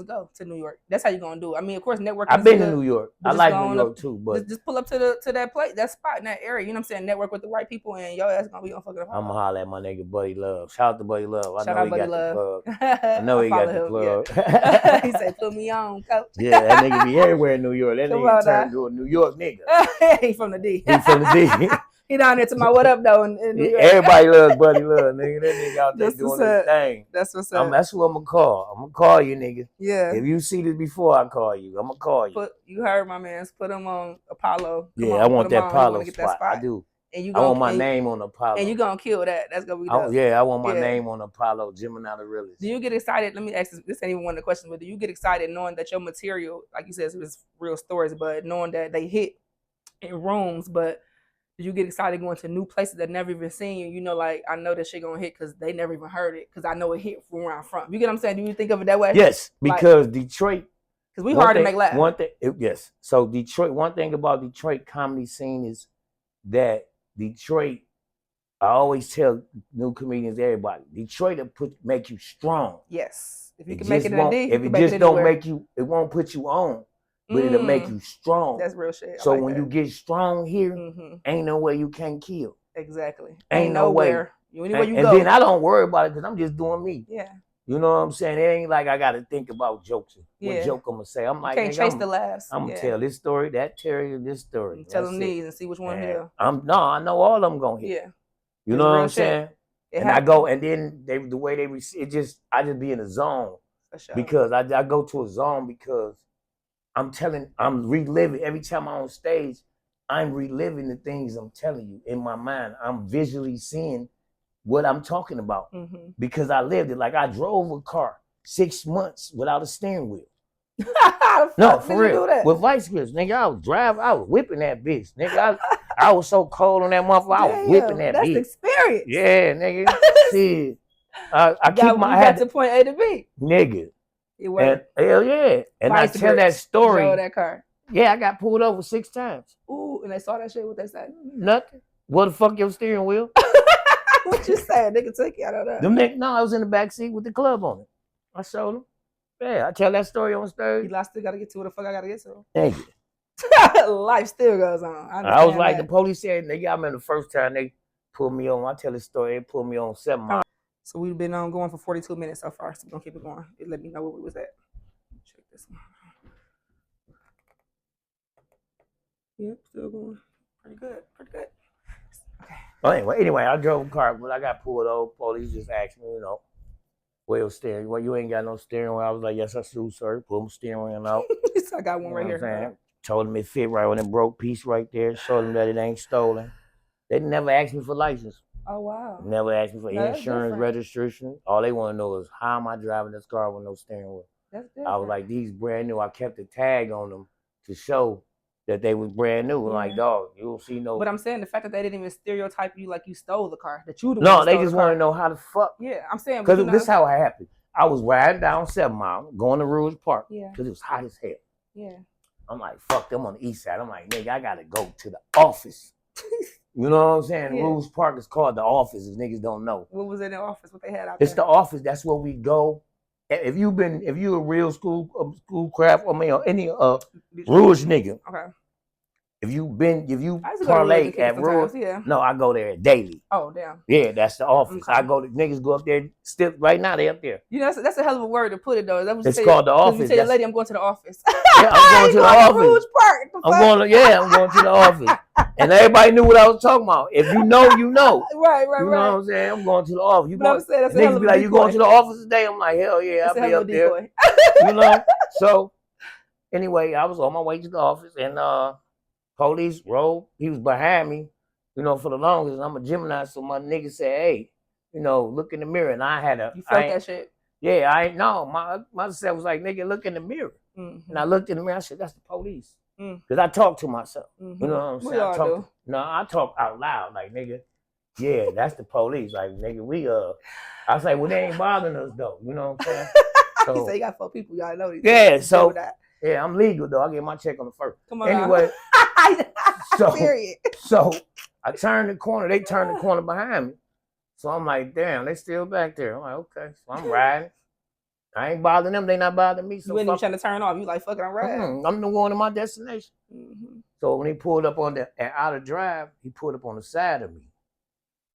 go to New York. That's how you're gonna do it. I mean, of course, networking. I've been to New York. I like New York too, but just pull up to that place, that spot in that area. You know what I'm saying? Network with the right people, and your ass gonna be on fucking. I'm gonna holler at my nigga Buddy Love. Shout out to Buddy Love. Shout out Buddy Love. I know he got the plug. Yeah. He said, "Put me on, coach." Yeah, that nigga be everywhere in New York. That nigga turned into a New York nigga. He from the D. He from the D. He down there to my what up though in New York. Everybody loves Buddy Love, nigga. That nigga out there doing his thing. That's what's up. That's who I'm gonna call. I'm gonna call you, nigga. Yeah. If you see this before I call you, I'm gonna call you. You heard my man. Put him on Apollo. I want that Apollo spot. I do. And I want my name on Apollo. And you gonna kill that. That's gonna be dope. I want my name on Apollo, Gemini The Realist. Do you get excited? Let me ask this ain't even one of the questions, but do you get excited knowing that your material, like you said, it's real stories, but knowing that they hit in rooms, but do you get excited going to new places that never even seen you? You know, like, I know that shit gonna hit because they never even heard it because I know it hit from where I'm from. You get what I'm saying? Do you think of it that way? Yes, because Detroit. Because we hard to make laugh. Yes. So Detroit, one thing about Detroit comedy scene is that Detroit, I always tell new comedians, everybody, Detroit will make you strong. Yes. If you can make it in a D, if it just don't make you, it won't put you on. But it'll make you strong. That's real shit. So when you get strong here, ain't no way you can't kill. Exactly. Ain't nowhere. Anywhere you go. And then I don't worry about it because I'm just doing me. Yeah. You know what I'm saying? It ain't like I got to think about jokes. What joke I'm going to say. I'm like, can't chase the laughs. I'm going to tell this story, that Terry, this story. Tell them these and see which one hit. I know all of them going to hit. Yeah. You know what I'm saying? And I go, and then the way they receive, I just be in a zone. For sure. Because I go to a zone because I'm reliving. Every time I'm on stage, I'm reliving the things I'm telling you in my mind. I'm visually seeing what I'm talking about because I lived it. Like, I drove a car 6 months without a steering wheel. No, for real. With vice grips, nigga, I was whipping that bitch. Nigga, I was so cold on that motherfucker, I was whipping that bitch. That's experience. Yeah, nigga. Shit. I keep my. You got to point A to B. Nigga. It worked. And, hell yeah. And I tell that story. Drove that car. Yeah, I got pulled over 6 times. Ooh, and they saw that shit. What they said? Nothing. What the fuck your steering wheel? What you saying? Nigga took you. I don't know. No, I was in the back seat with the club on it. I showed them. Yeah, I tell that story on stage. I still gotta get to what the fuck I gotta get to. Thank you. Life still goes on. I was like, the police said they got me the first time they pulled me on. I tell the story, they pulled me on 7 miles. So we've been going for 42 minutes so far. So we're gonna keep it going. It let me know where we was at. Check this one. Yep, still going. Pretty good. Okay. Anyway, I drove a car, but I got pulled over. Police just asked me, wheel steering. Well, you ain't got no steering wheel. I was like, yes, I do, sir. Pull my steering wheel out. So I got one right here. Told them it fit right on the broke piece right there. Showed them that it ain't stolen. They never asked me for license. Oh, wow. Never asked me for insurance, registration. All they want to know is how am I driving this car with no steering wheel. That's different. I was like, these brand new. I kept a tag on them to show that they was brand new. Yeah. Like, dog, you don't see no. But I'm saying the fact that they didn't even stereotype you like you stole the car. That you No, they just want to know how the fuck. Yeah, I'm saying. Because this is how it happened. I was riding down 7 Mile, going to Rouge Park. Yeah. Because it was hot as hell. Yeah. I'm like, fuck them on the east side. I'm like, nigga, I got to go to the office. You know what I'm saying? Yeah. Rouge Park is called the office, if niggas don't know. What was in the office? What they had out there? It's the office. That's where we go. If you a real school craft, or any Rouge nigga. Okay. If you parlay at Rouge, no, I go there daily. Oh, damn. Yeah, that's the office. Okay. I go to niggas go up there. Still, right now they up there. That's a hell of a word to put it though. That was it's called the office. You tell your lady, I'm going to the office. Yeah, I'm going to the office. Rouge Park. I'm going to the office. And everybody knew what I was talking about. If you know, you know. Right. You know what I'm saying? I'm going to the office. Niggas be like, you going to the office today? I'm like, hell yeah, I'll be up there. You know? So, anyway, I was on my way to the office and police rolled. He was behind me, for the longest. I'm a Gemini, so my nigga said, hey, look in the mirror. And I had You felt that shit? Yeah, I ain't know. Myself was like, nigga, look in the mirror. Mm-hmm. And I looked in the mirror, I said, that's the police. Because I talk to myself. Mm-hmm. You know what I'm saying? I talk out loud, like, nigga, yeah, that's the police. Like, nigga, I was like, well, they ain't bothering us, though. You know what I'm saying? So, you say you got 4 people, y'all know these. Yeah, so, yeah, I'm legal, though. I get my check on the first. Come on. Anyway, Period. So, I turned the corner. They turned the corner behind me. So, I'm like, damn, they still back there. I'm like, okay. So, I'm riding. I ain't bothering them. They not bothering me. So you ain't even trying to turn off. You like, fuck it, I'm riding. I'm the one to my destination. Mm-hmm. So when he pulled up out of drive, he pulled up on the side of me.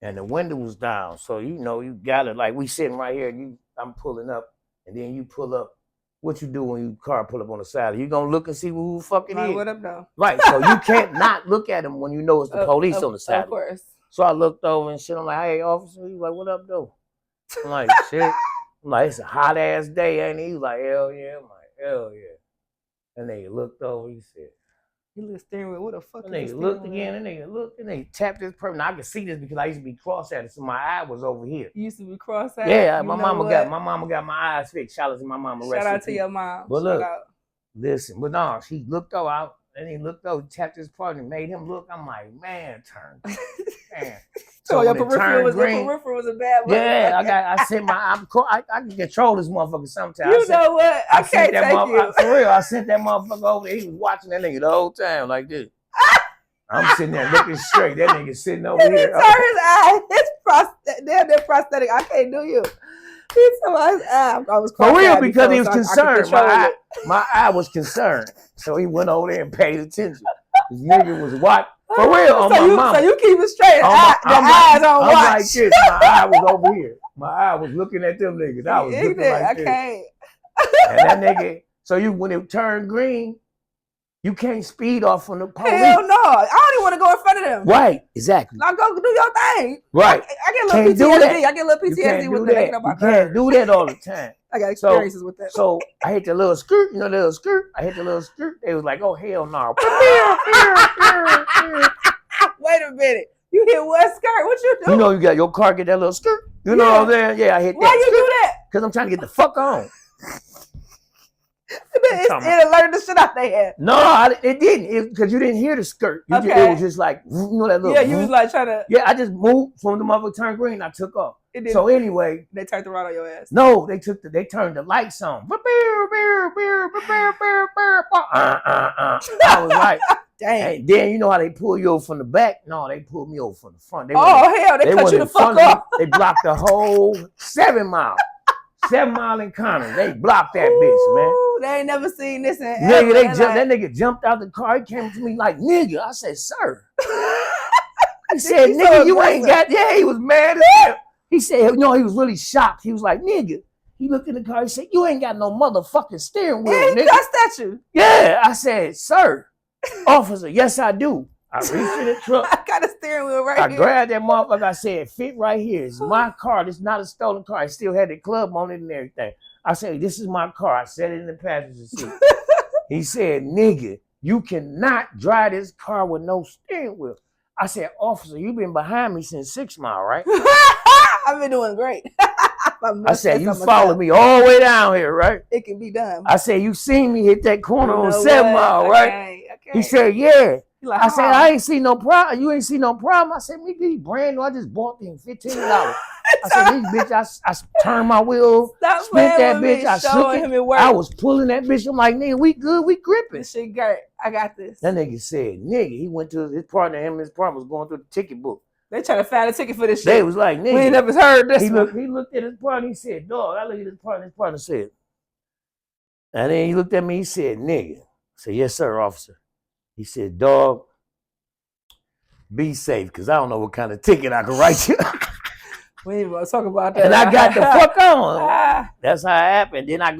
And the window was down. So, you got it. Like, we sitting right here. And I'm pulling up. And then you pull up. What you do when your car pull up on the side? You going to look and see who the fuck it is? What up, though? Right. So you can't not look at him when you know it's the police on the side. Of course. So I looked over and shit. I'm like, hey, officer. He's like, what up, though? I'm like, shit. I'm like, it's a hot ass day, ain't it? He was like, hell yeah. I'm like, hell yeah. And they looked over, he said, he looked steering wheel, what the fuck? And they looked again, and they looked, and they tapped this person. Now I could see this because I used to be cross-eyed, so my eye was over here. You used to be cross-eyed? Yeah, my mama got my eyes fixed. Shout out to my mama. Shout out to your mom. But look, listen, but no, she looked over, and he looked over, tapped his partner, made him look. I'm like, man, turn. Man. So your peripheral was a bad one. Yeah, I sent I can control this motherfucker sometimes. You know what? I can't take you. For real, I sent that motherfucker over there. He was watching that nigga the whole time like this. I'm sitting there looking straight. That nigga sitting over here. He turned his eye. They're prosthetic. I can't do you. He turned his eye. I was for real because he was concerned. My eye was concerned. So he went over there and paid attention. This nigga was watching. For real, on my mama. So you keep it straight. The eyes on watch. I'm like this. My eye was over here. My eye was looking at them niggas. I was looking like this. I can't. And that nigga, so when it turned green, you can't speed off from the police. Hell no. I don't even want to go in front of them. Right, exactly. Now go do your thing. Right. I get a little PTSD. I get a little PTSD with that. You can't do that all the time. I got experiences with that. So I hit the little skirt, the little skirt. I hit the little skirt. They was like, oh, hell no. Wait a minute. You hit what skirt? What you do? You got your car get that little skirt. You know what I'm saying? Yeah, I hit that. Why you do that? Because I'm trying to get the fuck on. It alerted the shit out they had. No, it didn't. Because you didn't hear the skirt. It was just like, that little. Yeah, you was like trying to. Yeah, I just moved from the mother turned green. I took off. So anyway, they turned around on your ass. No, they turned the lights on. I was like, dang. And then you know how they pull you over from the back? No, they pulled me over from the front. Hell, they cut you the fuck off. They blocked the whole 7 mile. 7 Mile encounter. They blocked that bitch, man. They ain't never seen this in nigga, that nigga jumped out the car. He came to me like, nigga. I said, sir. He said, nigga, you ain't got, he was mad as hell. He said, no, he was really shocked. He was like, nigga. He looked in the car. He said, you ain't got no motherfucking steering wheel, nigga. He cussed at you. Yeah. I said, sir. Officer, yes, I do. I reached in the truck. I got a steering wheel here. I grabbed that motherfucker. I said, fit right here. It's my car. This is not a stolen car. I still had the club on it and everything. I said, this is my car. I set it in the passenger seat. He said, nigga, you cannot drive this car with no steering wheel. I said, officer, you've been behind me since 6 Mile, right? I've been doing great. I said, you followed me all the way down here, right? It can be done. I said, you seen me hit that corner on 7 Mile, right? Okay. He said, yeah. Like, I said, I ain't see no problem. You ain't see no problem. I said, nigga, brand new. I just bought them $15. I said, this bitch, I turned my wheel, spent that bitch, I shook it. I was pulling that bitch. I'm like, nigga, we good, we gripping. This shit great. I got this. That nigga said, nigga, he went to his partner, him and his partner was going through the ticket book. They trying to find a ticket for this shit. They was like, nigga. We ain't never heard this. He looked at his partner, he said, dog, I looked at his partner said. And then he looked at me, he said, nigga. I said, yes, sir, officer. He said, dog, be safe, because I don't know what kind of ticket I can write you. We ain't gonna talk about that. And I got the fuck on. That's how it happened. Then I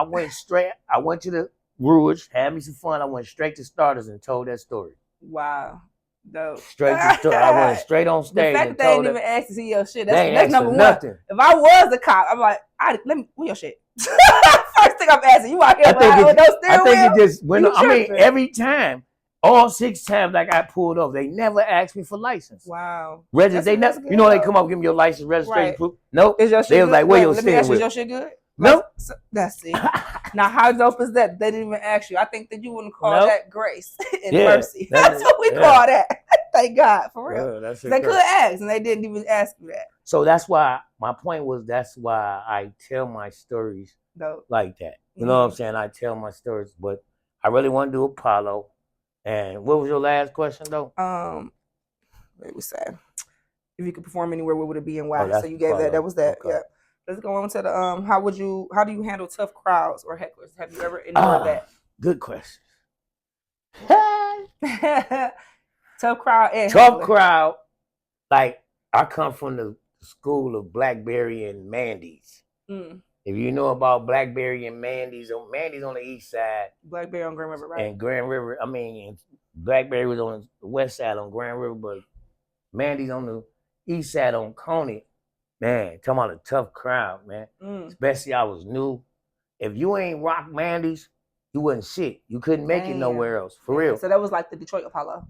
went straight, I went to the Rouge, had me some fun. I went straight to Starters and told that story. Wow. Dope. Straight to Starters. I went straight on stage. The fact that they ain't even asked to see your shit, that's number one. Nothing. If I was a cop, I'm like, where your shit? First thing I'm asking, you out here with no steering wheel? It just went. I mean, every time. All 6 times I got pulled off, they never asked me for license. Wow. They never, you know, they come up, give me your license, registration proof. Nope. Is your shit they was like, where your steering wheel? Is your shit good? Nope. That's it. Now, how dope is that? They didn't even ask you. I think that you wouldn't call that grace and mercy. That's what we call that. Thank God, for real. Yeah, they could ask, and they didn't even ask you that. So that's why, my point was, that's why I tell my stories like that. You know what I'm saying? I tell my stories, but I really want to do Apollo. And what was your last question though? What was that? If you could perform anywhere, where would it be and why? Oh, so you gave that. That was that. Okay. Yeah. Let's go on to the how do you handle tough crowds or hecklers? Have you ever endured that? Good question. Tough crowd and tough crowd. Like, I come from the school of Blackberry and Mandy's. If you know about Blackberry and Mandy's on the east side. Blackberry on Grand River, right? And Grand River, Blackberry was on the west side on Grand River, but Mandy's on the east side on Coney. Man, talking about a tough crowd, man. Especially I was new. If you ain't rock Mandy's, you wasn't shit. You couldn't make it nowhere else, for real. So that was like the Detroit Apollo.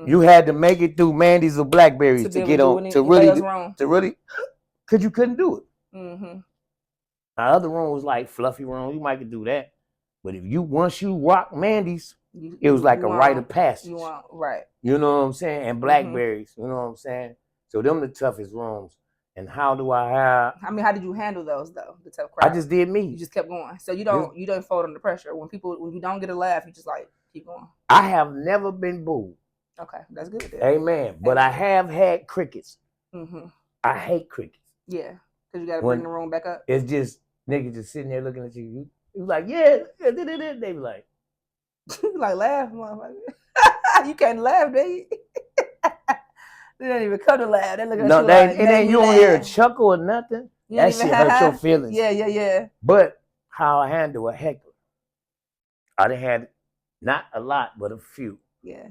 You had to make it through Mandy's or Blackberry's to get on, to really, because you couldn't do it. Our other room was like fluffy room. You might could do that, but once you rock Mandy's, it was like a rite of passage. Right. You know what I'm saying? And Blackberries. You know what I'm saying? So them the toughest rooms. And how do I have? I mean, how did you handle those though? The tough crowd. I just did me. You just kept going. So you don't fold under pressure. When you don't get a laugh, you just like keep going. I have never been booed. Okay, that's good. Amen. But I have had crickets. I hate crickets. Yeah. Because you got to bring the room back up. It's just niggas just sitting there looking at you. You like, yeah. They be like. like, laugh, motherfucker. You can't laugh, they. They don't even come to laugh. They look at you like, and then you don't hear a chuckle or nothing. That shit hurt your feelings. Yeah. But how I handle a heckler. I done had not a lot, but a few. Yeah.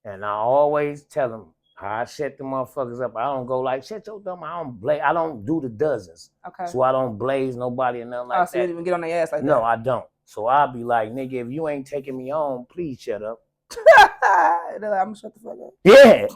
And I always tell them, how I shut the motherfuckers up. I don't go like, shut your dumb. I don't do the dozens. Okay. So I don't blaze nobody or nothing like that. So you didn't even get on their ass like that? No, I don't. So I'll be like, nigga, if you ain't taking me on, please shut up. They're like, I'm gonna shut the fuck up. Yeah.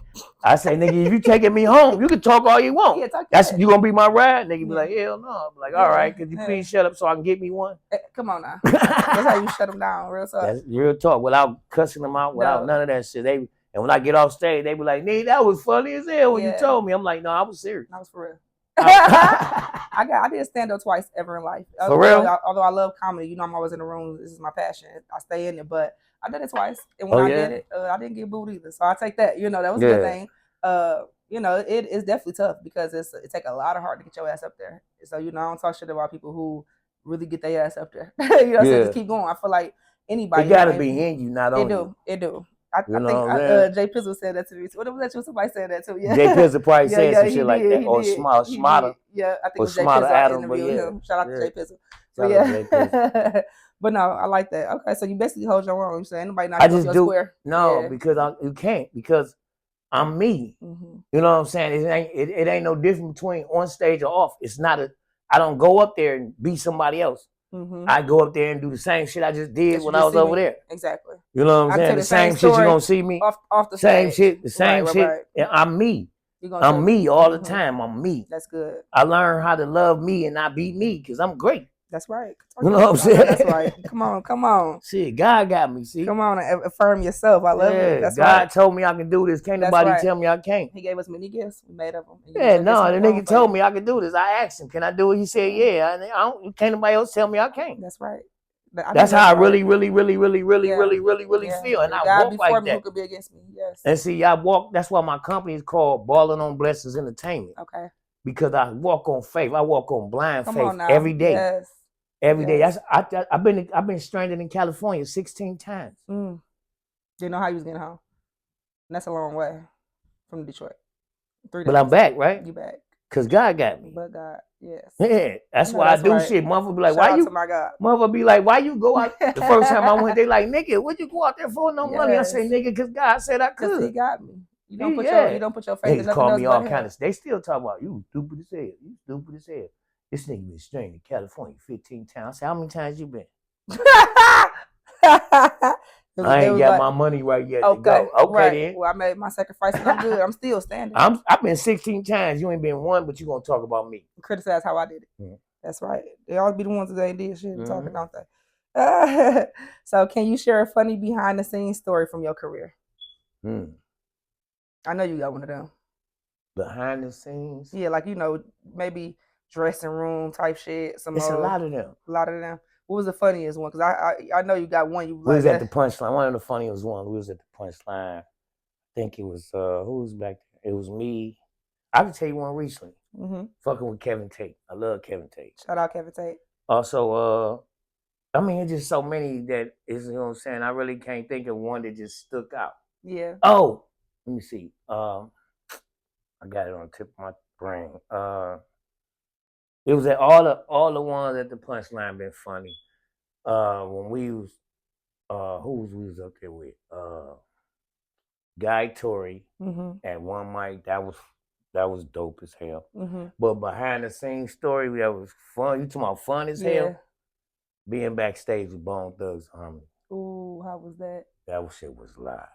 I say, nigga, if you taking me home, you can talk all you want. Yeah, talk you gonna be my ride? Nigga be like, hell no. I'm like, all right, could you please shut up so I can get me one? Come on now. That's how you shut them down, real talk. That's real talk, without cussing them out, without none of that shit. And when I get off stage, they be like, "Nee, that was funny as hell when you told me." I'm like, "No, I was serious. I was for real." I did stand up twice ever in life. For real? Although I love comedy, you know, I'm always in the room. This is my passion. I stay in it, but I did it twice, and when I did it, I didn't get booed either. So I take that. You know, that was a good thing. You know, it is definitely tough because it take a lot of heart to get your ass up there. So you know, I don't talk shit about people who really get their ass up there. You know, so just keep going. I feel like anybody. It gotta be in you, not on you. It do. I think Jay Pizzle said that to me. What was that? Somebody said that too. Yeah. Jay Pizzle probably said some shit like that. Or Smarter. Yeah, I think it was Jay Pizzle. I interviewed him. Shout out to Jay Pizzle. Shout out to Jay Pizzle. But no, I like that. Okay, so you basically hold your own. You say anybody not your square. No, because you can't, because I'm me. You know what I'm saying? It ain't no difference between on stage or off. It's not I don't go up there and be somebody else. I go up there and do the same shit I just did when I was over there. Exactly. You know what I'm saying? The same shit you're gonna see me. Off the same shit. The same shit. Right. And I'm me. I'm me all the time. I'm me. That's good. I learned how to love me and not be me because I'm great. That's right. You know what I'm saying? That's right. Come on. Shit, God got me. See, come on and affirm yourself. I love it. That's God told me I can do this. Can't nobody tell me I can't. He gave us many gifts. We made of them. The nigga told me I could do this. I asked him, "Can I do it?" He said, "Yeah." Can't nobody else tell me I can't. That's right. That's how I really feel, and I walk like that. Who could be against me? Yes. And see, I walk. That's why my company is called Balling on Blessings Entertainment. Okay. Because I walk on faith. I walk on blind faith every day. Yes. Every day. I've been stranded in California 16 times. Didn't know how you was getting home. And that's a long way from Detroit. 3 days. But I'm back, right? You back. Cause God got me. But God, yes. Yeah, that's why I do shit. Motherfucker be like, why you? My God. Motherfucker be like, why you go out? The first time I went, they like, nigga, what you go out there for? No money. I say, nigga, cause God said I could. Cause He got me. You don't put your faith in nothing call else me all kind of. They still talk about you stupid as hell. You stupid as hell. This nigga been stranded in California 15 times. I said, how many times you been? I ain't got my money right yet. Okay, then. Well, I made my sacrifice and I'm good. I'm still standing. I've been 16 times. You ain't been one, but you gonna talk about me. Criticize how I did it. That's right. They always be the ones that ain't did shit talking, don't they? So can you share a funny behind the scenes story from your career? I know you got one of them. Behind the scenes? Yeah, like, you know, maybe dressing room type shit. It's a lot of them. A lot of them. What was the funniest one? Because I know you got one. We was at the punchline. One of the funniest ones. We was at the punchline. I think it was, who was back there? It was me. I can tell you one recently. Fucking with Kevin Tate. I love Kevin Tate. Shout out Kevin Tate. Also, I mean, it's just so many that is, you know what I'm saying? I really can't think of one that just stuck out. Yeah. Oh, let me see. I got it on the tip of my brain. It was at all the ones at the punchline been funny. When we was who we was up there with? Guy Tory at one mic. That was dope as hell. But behind the scenes story that was fun. You talking about fun as hell? Being backstage with Bone Thugs Harmony. Ooh, how was that? That shit was live.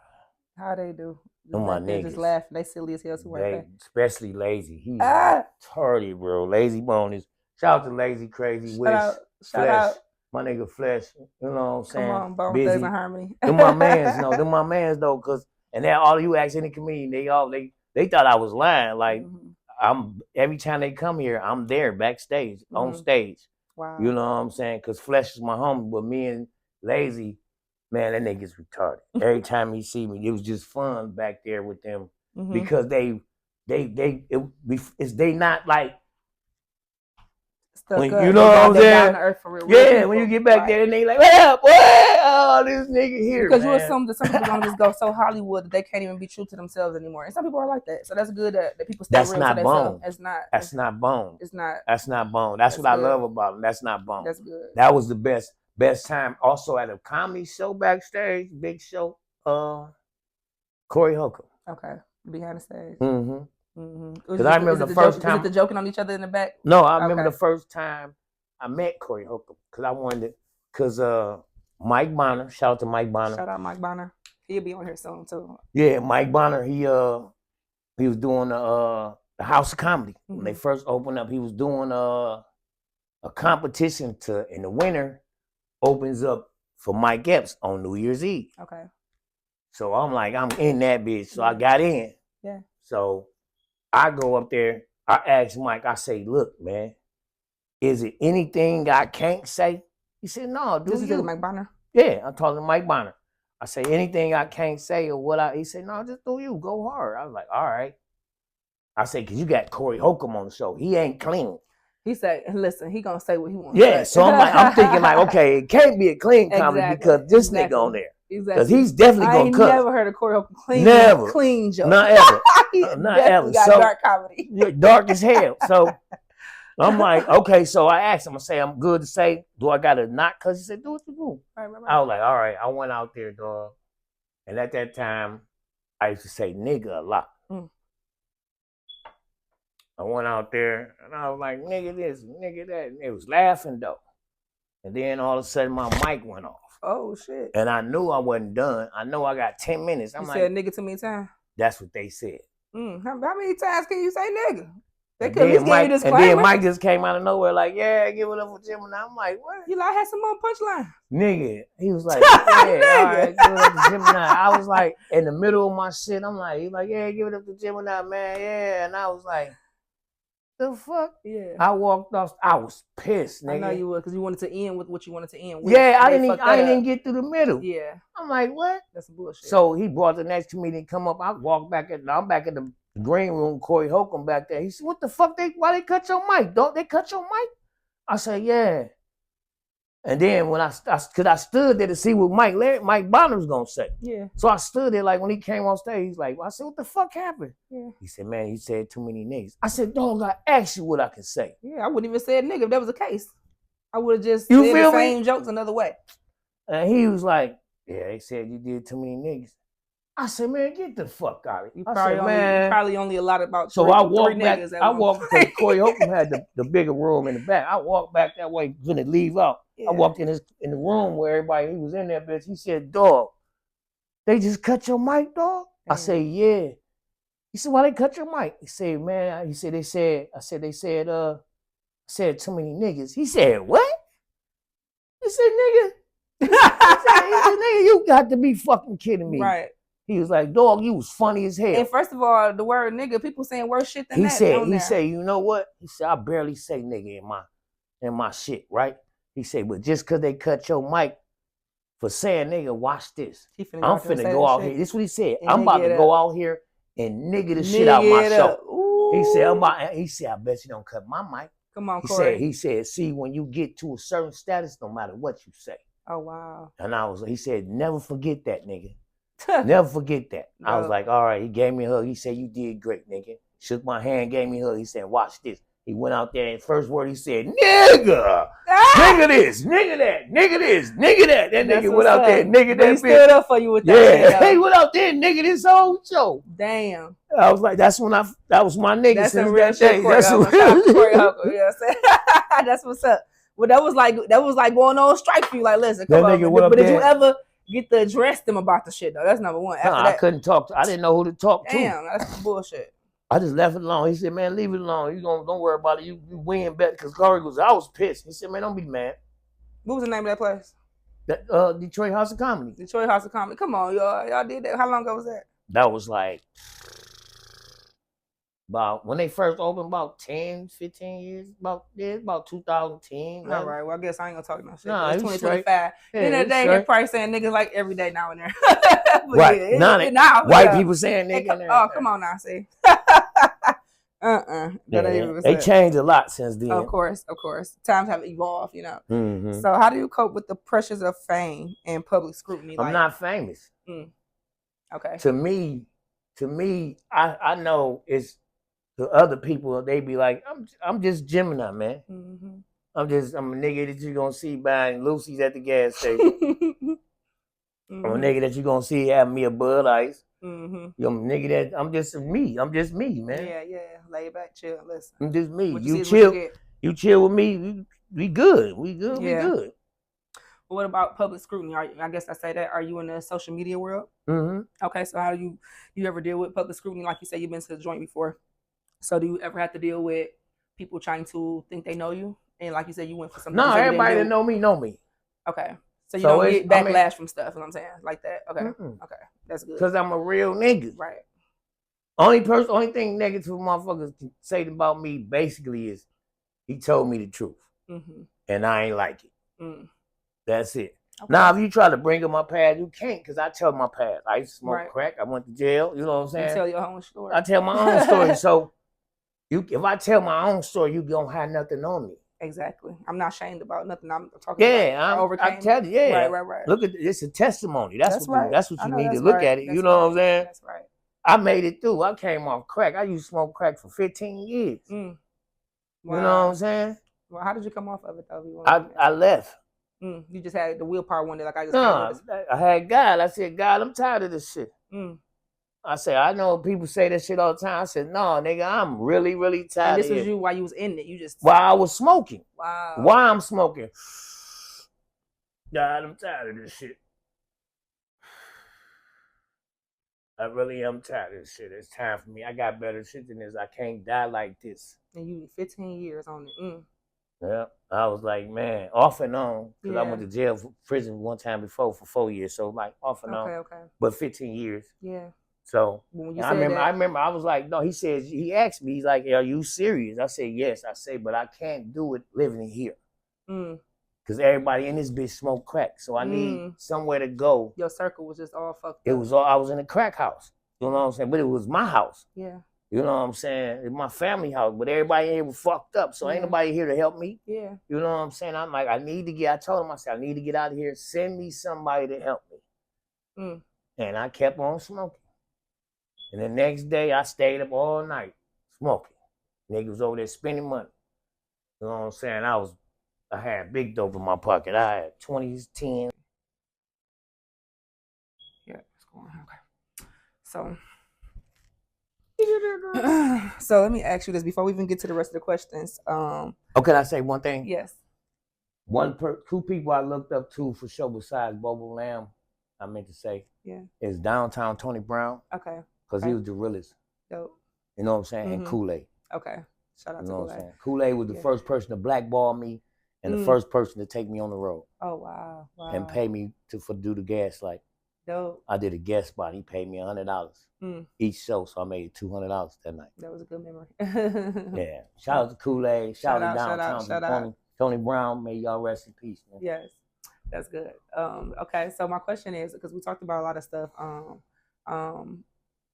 How they do? My niggas just laughing. They silly as hell too, right? Especially Lazy. He's retarded, bro. Lazy Bone is. Shout out to Lazy, Crazy, Wish, Flesh. My nigga Flesh. You know what I'm saying? Come on, Bone Thugs and Harmony. Them my mans, no. Them my mans though, cause and then all you ask any comedian, they thought I was lying. Like I'm every time they come here, I'm there backstage on stage. Wow. You know what I'm saying? Cause Flesh is my homie, but me and Lazy. Man, that nigga's retarded. Every time he see me, it was just fun back there with them because they not like stuck when, up. You know what I'm saying? Down to earth for real people. When you get back there and they like, well, boy, oh, this nigga here. Because you assume that some people gonna just go so Hollywood that they can't even be true to themselves anymore, and some people are like that. So that's good that people stay real to themselves. That's not. That's not Bone. It's not. That's not Bone. That's what I love about him. That's not Bone. That's good. That was the best time. Also at a comedy show backstage, big show. Corey Holcomb. Okay, behind the stage. Because I remember the first time. Was it the joking on each other in the back? No, I remember the first time I met Corey Holcomb because I wanted because Mike Bonner. Shout out to Mike Bonner. Shout out Mike Bonner. He'll be on here soon too. Yeah, Mike Bonner. He was doing the House of Comedy when they first opened up. He was doing a competition in the winter. Opens up for Mike Epps on New Year's Eve. Okay. So I'm like, I'm in that bitch. So I got in. Yeah. So I go up there. I ask Mike, I say, look, man, is it anything I can't say? He said, no, do This is you? Mike Bonner? Yeah, I'm talking to Mike Bonner. I say, anything I can't say or what he said, no, just do you. Go hard. I was like, all right. I say, because you got Corey Holcomb on the show. He ain't clean. He said, listen, he going to say what he wants to say. So I'm thinking like, okay, it can't be a clean comedy because this nigga on there. Exactly. Because he's definitely going to cut. I ain't never heard a Corey Holcomb clean joke. Not ever. Not ever. Got so, dark comedy. Dark as hell. So I'm like, okay, so I asked him, I say, I'm good to say, do I got to not? Because he said, do what you do. Right. I was like, all right, I went out there, dog. And at that time, I used to say nigga a lot. I went out there and I was like, nigga this, nigga that. And they was laughing though. And then all of a sudden my mic went off. Oh shit. And I knew I wasn't done. I know I got 10 minutes. You said nigga too many times? That's what they said. How many times can you say nigga? They could at least give you disclaimer. And then Mike just came out of nowhere like, yeah, give it up for Gemini. I'm like, what? You like had some more punchline. Nigga. He was like, yeah, all right, give it up to Gemini. I was like, in the middle of my shit, I'm like, he's like, yeah, give it up to Gemini, man, yeah. And I was like, the fuck? Yeah. I walked off. I was pissed, nigga. I know you were, because you wanted to end with what you wanted to end with. Yeah, I didn't even get through the middle. Yeah. I'm like, what? That's some bullshit. So he brought the next comedian come up. I walked back I'm back in the green room, Corey Holcomb back there. He said, what the fuck? Why they cut your mic? Don't they cut your mic? I said, yeah. And then when I stood there to see what Mike Bonner was gonna say. Yeah. So I stood there like when he came on stage, he's like, I said, what the fuck happened? Yeah. He said, man, he said too many niggas. I said, dog, I asked you what I can say. Yeah, I wouldn't even say nigga if that was the case. I would have just said the same jokes another way. And he was like, yeah, they said you did too many niggas. I said, man, get the fuck out of here. You probably only allotted about so I walked back. I walked because Corey Holcomb had the bigger room in the back. I walked back that way, gonna leave out. Yeah. I walked in the room where everybody he was in there, bitch. He said, dog, they just cut your mic, dog? Damn. I said, yeah. He said, why they cut your mic? He said, man, they said too many niggas. He said, what? He said, nigga. He said, nigga, you got to be fucking kidding me. Right. He was like, dog, you was funny as hell. And first of all, the word nigga, people saying worse shit than that. He said, you know what? He said, I barely say nigga in my shit, right? He said, but just because they cut your mic for saying nigga, watch this. I'm finna go out here. This is what he said. I'm about to go out here and nigga the shit out my show. He said, I bet you don't cut my mic. Come on, Corey. He said, see, when you get to a certain status, no matter what you say. Oh, wow. And he said, never forget that, nigga. Never forget that. No. I was like, all right. He gave me a hug. He said, you did great, nigga. Shook my hand, gave me a hug. He said, watch this. He went out there and first word he said, nigga. Nigga this, nigga that, nigga this, nigga that. That nigga went out there, nigga that. He stood up for you with that. Yeah, he went out there, nigga this whole show. Damn. I was like, that was my nigga. That's some real shit. That's what's up. Well, that was like going on strike for you. Like, listen, come on. But did you ever get to address them about the shit though? That's number one. I couldn't talk. I didn't know who to talk to. Damn, that's some bullshit. I just left it alone. He said, man, leave it alone. Don't worry about it. You win bet. Because Corey I was pissed. He said, man, don't be mad. What was the name of that place? Detroit House of Comedy. Detroit House of Comedy. Come on, y'all. Y'all did that. How long ago was that? That was like about when they first opened, about 10, 15 years. About 2010. All right. Well, I guess I ain't gonna talk no shit. Nah, it's 2025. In the day, they're probably saying niggas like every day now and then. Right. Yeah, now, white people saying nigga. Oh, come on now, see. They changed a lot since then. Of course. Times have evolved, you know. Mm-hmm. So how do you cope with the pressures of fame and public scrutiny? I'm not famous. Okay. To me, I know it's the other people. They be like, I'm just Gemini, man. Mm-hmm. I'm a nigga that you're gonna see buying Lucy's at the gas station. I'm a nigga that you're gonna see having me a Bud Ice. I'm a nigga that I'm just me, man. Yeah. Lay back, chill, listen. I'm just me. You chill with me. We good. We good. Well, what about public scrutiny? I guess I say that. Are you in the social media world? Mm-hmm. Okay, so how do you ever deal with public scrutiny? Like you said, you've been to the joint before. So do you ever have to deal with people trying to think they know you? And like you said, you went for some. No, everybody that know me. Okay. So you don't get backlash from stuff. You know what I'm saying? Like that. Okay. Okay. That's good. Because I'm a real nigga. Right. Only thing negative motherfuckers can say about me basically is he told me the truth. And I ain't like it. That's it. Okay. Now, if you try to bring up my past, you can't, because I tell my past. I used to smoke crack. I went to jail. You know what I'm saying? You tell your own story. I tell my own story. So if I tell my own story, you don't have nothing on me. Exactly. I'm not ashamed about nothing I'm talking about. I tell you, yeah. Right. Look at it's a testimony. That's what you need to look at it. That's you know what I'm saying? That's right. I made it through. I came off crack. I used to smoke crack for 15 years. Wow. You know what I'm saying? Well, how did you come off of it though? I left. You just had the willpower one day, like I just. No, I had God. I said, God, I'm tired of this shit. I said, I know people say that shit all the time. I said, no, nigga, I'm really, really tired. And this was you while you was in it. You just. While I was smoking. Wow. Why I'm smoking? God, I'm tired of this shit. I really am tired of this shit. It's time for me. I got better shit than this. I can't die like this. And you 15 years on it. Yeah, I was like, man, off and on, because I went to jail for prison one time before for 4 years, so like off and on. Okay. But 15 years. Yeah. So I remember I was like, no, he asked me, he's like, are you serious? I said, yes. I say, but I can't do it living here. Because everybody in this bitch smoke crack. So I need somewhere to go. Your circle was just all fucked up. I was in a crack house. You know what I'm saying? But it was my house. Yeah. You know what I'm saying? It's my family house, but everybody here was fucked up. So ain't nobody here to help me. Yeah. You know what I'm saying? I'm like, I told him, I said, I need to get out of here. Send me somebody to help me. And I kept on smoking. And the next day, I stayed up all night smoking. Niggas was over there spending money. You know what I'm saying? I had big dope in my pocket. I had 20s, 10s. Yeah, it's going on. Okay. So let me ask you this before we even get to the rest of the questions. Can I say one thing? Yes. Two people I looked up to for sure besides Bobo Lamb, I meant to say, is Downtown Tony Brown. Okay. Because he was the realest. Dope. You know what I'm saying? And Kool-Aid. Okay. Shout out to Kool-Aid. Kool-Aid was the first person to blackball me and the first person to take me on the road. Oh, wow. And pay me to do the gas light. Dope. I did a guest spot. He paid me $100 each show, so I made $200 that night. That was a good memory. Yeah. Shout out to Kool-Aid. Shout out to Downtown. Tony Brown. May y'all rest in peace, man. Yes. That's good. Okay, so my question is, because we talked about a lot of stuff,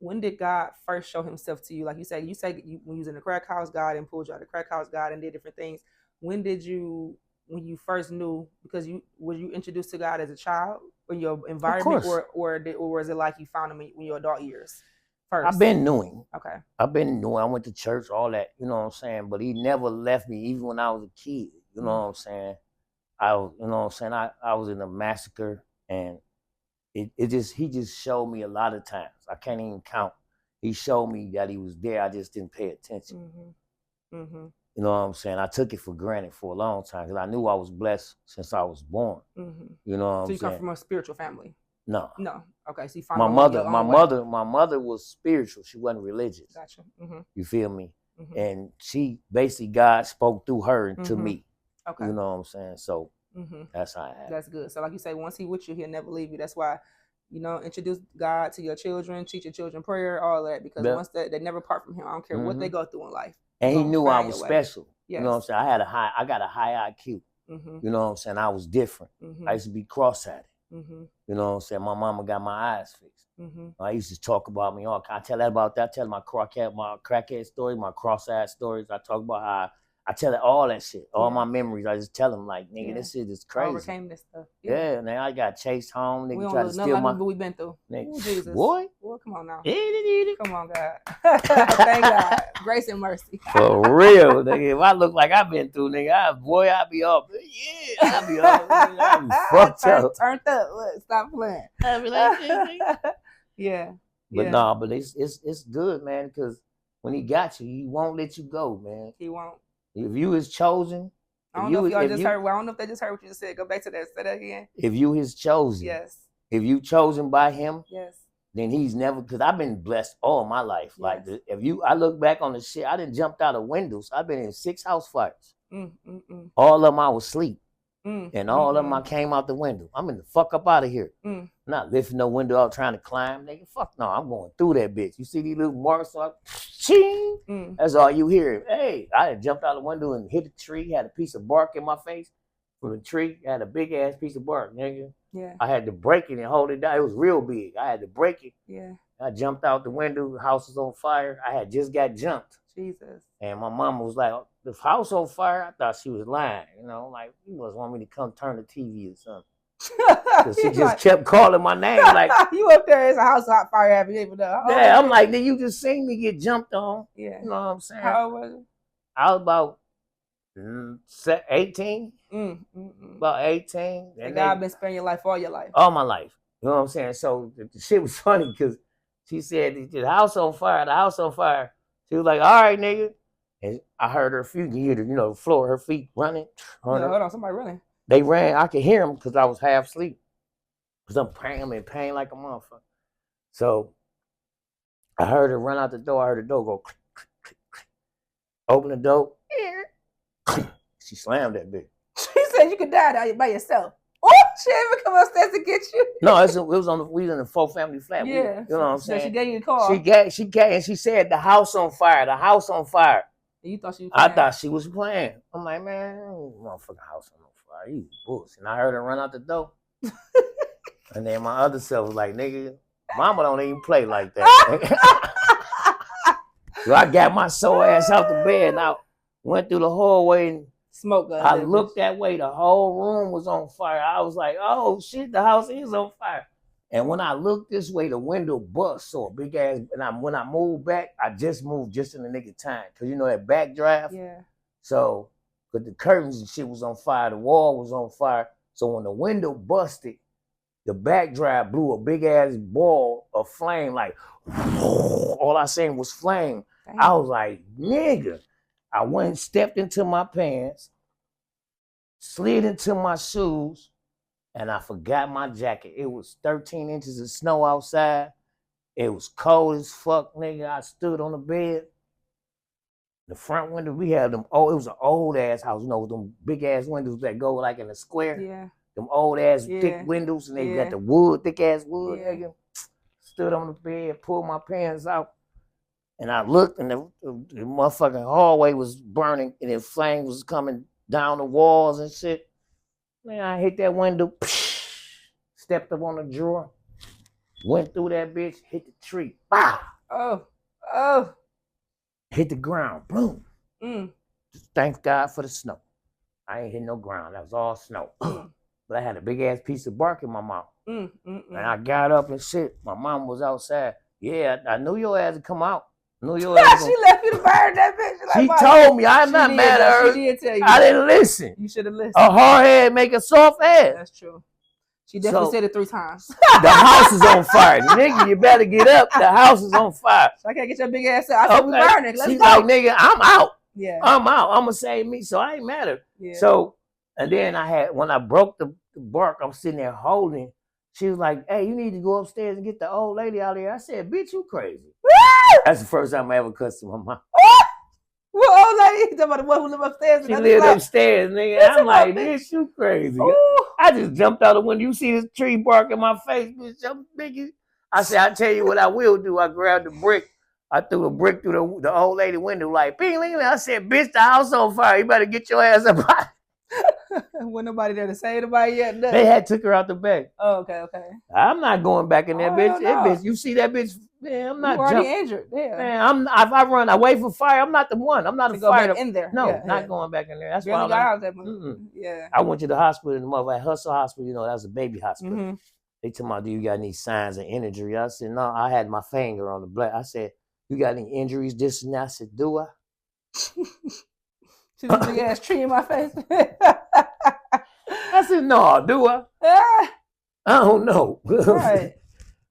when did God first show himself to you? Like you said when you was in the crack house, God and pulled you out of the crack house, God, and did different things. When you first knew, because were you introduced to God as a child in your environment, or was it like you found him in your adult years first? I've been knowing. Okay. I've been knowing. I went to church, all that, you know what I'm saying? But he never left me, even when I was a kid. You know what I'm saying? I was in a massacre, and he just showed me a lot of times. I can't even count. He showed me that he was there. I just didn't pay attention. You know what I'm saying? I took it for granted for a long time because I knew I was blessed since I was born. You know what I'm saying? So you come from a spiritual family? No. Okay. So you found my mother was spiritual. She wasn't religious. Gotcha. You feel me? And she basically, God spoke through her to me. Okay. You know what I'm saying? So that's how it happened. That's good. So like you say, once he with you, he'll never leave you. That's why, introduce God to your children, teach your children prayer, all that, because once they never part from him. I don't care what they go through in life. And he knew I was special. Yes. You know what I'm saying? I got a high IQ. You know what I'm saying? I was different. I used to be cross-eyed. You know what I'm saying? My mama got my eyes fixed. I used to talk about me. I tell that about that. I tell my crackhead story, my cross-eyed stories. I talk about how I tell it all that shit, all my memories. I just tell them like, nigga, this shit is crazy. Overcame this stuff. Yeah, and then I got chased home. Nigga tried to steal my. We've been through. Nigga, Jesus. Boy, come on now. Yeah. Come on, God. Thank God. Grace and mercy. For real, nigga. If I look like I've been through, nigga, I'd be up. Yeah, I'd be up. I'd be fucked up. Turned up. Look, stop playing. I'd be like, nigga. Yeah. But it's good, man, because when he got you, he won't let you go, man. He won't. If you is chosen, I don't know if y'all just heard. Well, I don't know if they just heard what you just said. Go back to that. Say that again. If you is chosen, yes. If you chosen by him, yes. Then he's never. Because I've been blessed all my life. Yes. Like I look back on the shit, I done jumped out of windows. I've been in 6 house fires. All of them I was asleep. And all of them, I came out the window. I'm in the fuck up out of here. Not lifting no window out trying to climb. Nigga, fuck no, I'm going through that bitch. You see these little marks? So ching. That's all you hear. Hey, I had jumped out the window and hit a tree. Had a piece of bark in my face from the tree. Had a big ass piece of bark, nigga. Yeah. I had to break it and hold it down. It was real big. I had to break it. Yeah. I jumped out the window. The house was on fire. I had just got jumped. Jesus. And my mom was like, the house on fire? I thought she was lying. You know, like, you must want me to come turn the TV or something. Because she just kept calling my name. Like, you up there, it's a house on fire. Have you able to? Yeah, I'm like, then you just seen me get jumped on. Yeah. You know what I'm saying? How old was it? I was about 18. About 18. And God been sparing your life all your life. All my life. You know what I'm saying? So the shit was funny because she said, the house on fire, the house on fire. She was like, all right, nigga. And I heard her feet, you hear the floor, her feet running. Hold on, somebody running. They ran. I could hear them because I was half asleep. Because I'm in pain like a motherfucker. So I heard her run out the door. I heard the door go click, click, click, click. Open the door. She slammed that bitch. She said you could die by yourself. Oh, she didn't even come upstairs to get you. No, we was in a 4-family flat. Yeah. You know what I'm saying? So she gave you a call. She gave, and she said the house on fire, the house on fire. And you thought she was playing? I thought she was playing. I'm like, man, motherfucking house on fire. You bullshit. And I heard her run out the door. And then my other self was like, nigga, mama don't even play like that. So I got my sore ass out the bed and I went through the hallway and smoke. I looked that way. The whole room was on fire. I was like, oh shit, the house is on fire. And when I looked this way, the window bust. So a big ass, and when I moved back, I just moved just in the nick of time. Cause you know that back drive? Yeah. So, but the curtains and shit was on fire. The wall was on fire. So when the window busted, the back drive blew a big ass ball of flame. Like, all I seen was flame. Dang. I was like, nigga. I went and stepped into my pants, slid into my shoes, and I forgot my jacket. It was 13 inches of snow outside. It was cold as fuck, nigga. I stood on the bed. The front window, we had them, it was an old ass house, them big ass windows that go like in a square. Yeah. Them old ass thick windows, and they got the wood, thick ass wood, nigga. Stood on the bed, pulled my pants out. And I looked, and the motherfucking hallway was burning, and the flames was coming down the walls and shit. Man, I hit that window, stepped up on the drawer, went through that bitch, hit the tree. Bah! Oh. Hit the ground, boom. Thank God for the snow. I ain't hit no ground. That was all snow. But I had a big ass piece of bark in my mouth. And I got up and shit. My mom was outside. Yeah, I knew your ass would come out. She left you to burn that bitch. She told me. I'm not mad at her. She did tell you. I didn't listen. You should have listened. A hard head make a soft head. That's true. She definitely said it 3 times. The house is on fire. Nigga, you better get up. The house is on fire. So I can't get your big ass up. I said we burning. Let's She's go. like, nigga, I'm out. Yeah. I'm out. I'm going to save me. So I ain't mad at her. Yeah. So, and then when I broke the bark, I'm sitting there holding. She was like, hey, you need to go upstairs and get the old lady out of here. I said, bitch, you crazy. That's the first time I ever cussed my mom. What old lady? You talking about the one who lived upstairs? She lived upstairs, nigga. I'm like, bitch, you crazy. Ooh. I just jumped out the window. You see this tree bark in my face, bitch. I'm thinking. I said, I tell you what I will do. I grabbed the brick. I threw a brick through the old lady window like, bing, ling, ling. I said, bitch, the house on fire. You better get your ass up. Wasn't nobody there to save anybody yet. No. They had took her out the back. Oh, okay. I'm not going back in there, bitch. That bitch. You see that bitch? Man, I'm not. You already injured. Yeah. Man, if I run away from fire, I'm not the one. I'm not a fire in there. No, not going back in there. That's why I got out that movie. Yeah. I went to the hospital in the mother at Hustle Hospital. That was a baby hospital. They told me, do you got any signs of injury? I said, no, I had my finger on the black. I said, you got any injuries, this and that? I said, do I? She's a big ass tree in my face. I said, no, do I? I don't know. Right.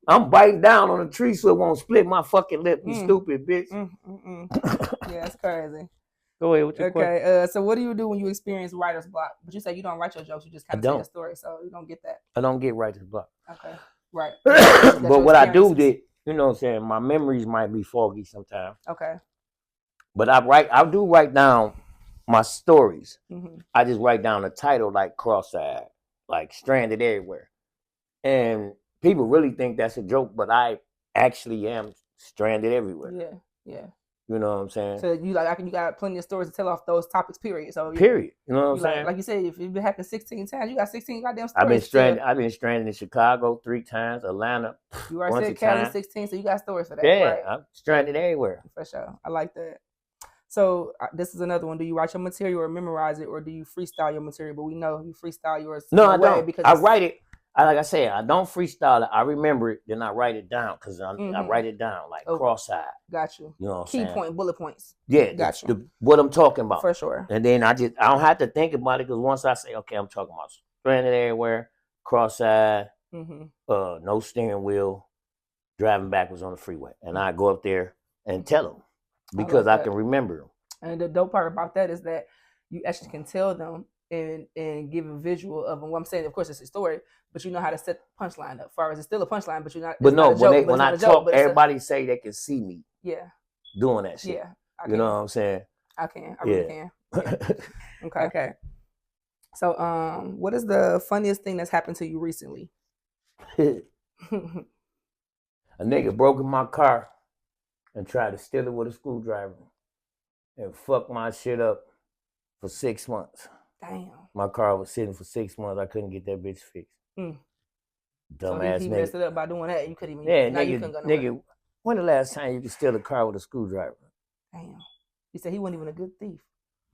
I'm biting down on a tree so it won't split my fucking lip, you stupid bitch. Yeah, it's crazy. Go ahead with your question. So what do you do when you experience writer's block? But you say you don't write your jokes, you just kind of tell your story, so you don't get that. I don't get writer's block. Okay, right. But what I do did, you know what I'm saying, my memories might be foggy sometimes. Okay. But I do write down my stories, I just write down the title like cross-eyed, like stranded everywhere. And people really think that's a joke, but I actually am stranded everywhere. Yeah, yeah. You know what I'm saying? So you got plenty of stories to tell off those topics, period. So period. You know what I'm saying? Like you said, if it happened 16 times, you got 16 goddamn stories. I've been stranded in Chicago 3 times, Atlanta. You already said Cali 16, so you got stories for that. Yeah, right? I'm stranded everywhere. For sure. I like that. So this is another one. Do you write your material or memorize it, or do you freestyle your material? But we know you freestyle yours. No, I don't. Because I write it. Like I said, I don't freestyle it. I remember it, then I write it down because I write it down like cross-eyed. Got you. You know what I'm saying? Key point, bullet points. Yeah, got you. What I'm talking about. For sure. And then I don't have to think about it because once I say, okay, I'm talking about stranded everywhere, cross-eyed, no steering wheel, driving backwards on the freeway. And I go up there and tell them because I can remember them. And the dope part about that is that you actually can tell them and give a visual of them. What I'm saying, of course, it's a story, but you know how to set the punchline up. As far as it's still a punchline, but you're not. But no, when I talk, everybody say they can see me. Yeah. Doing that shit. Yeah. You know what I'm saying? I can. I really can. Yeah. Okay. So, what is the funniest thing that's happened to you recently? A nigga broke in my car and tried to steal it with a screwdriver and fuck my shit up for 6 months. Damn. My car was sitting for 6 months. I couldn't get that bitch fixed. Dumbass so he messed it up by doing that. You couldn't even. Yeah, nigga. When the last time you could steal a car with a screwdriver? Damn. He said he wasn't even a good thief.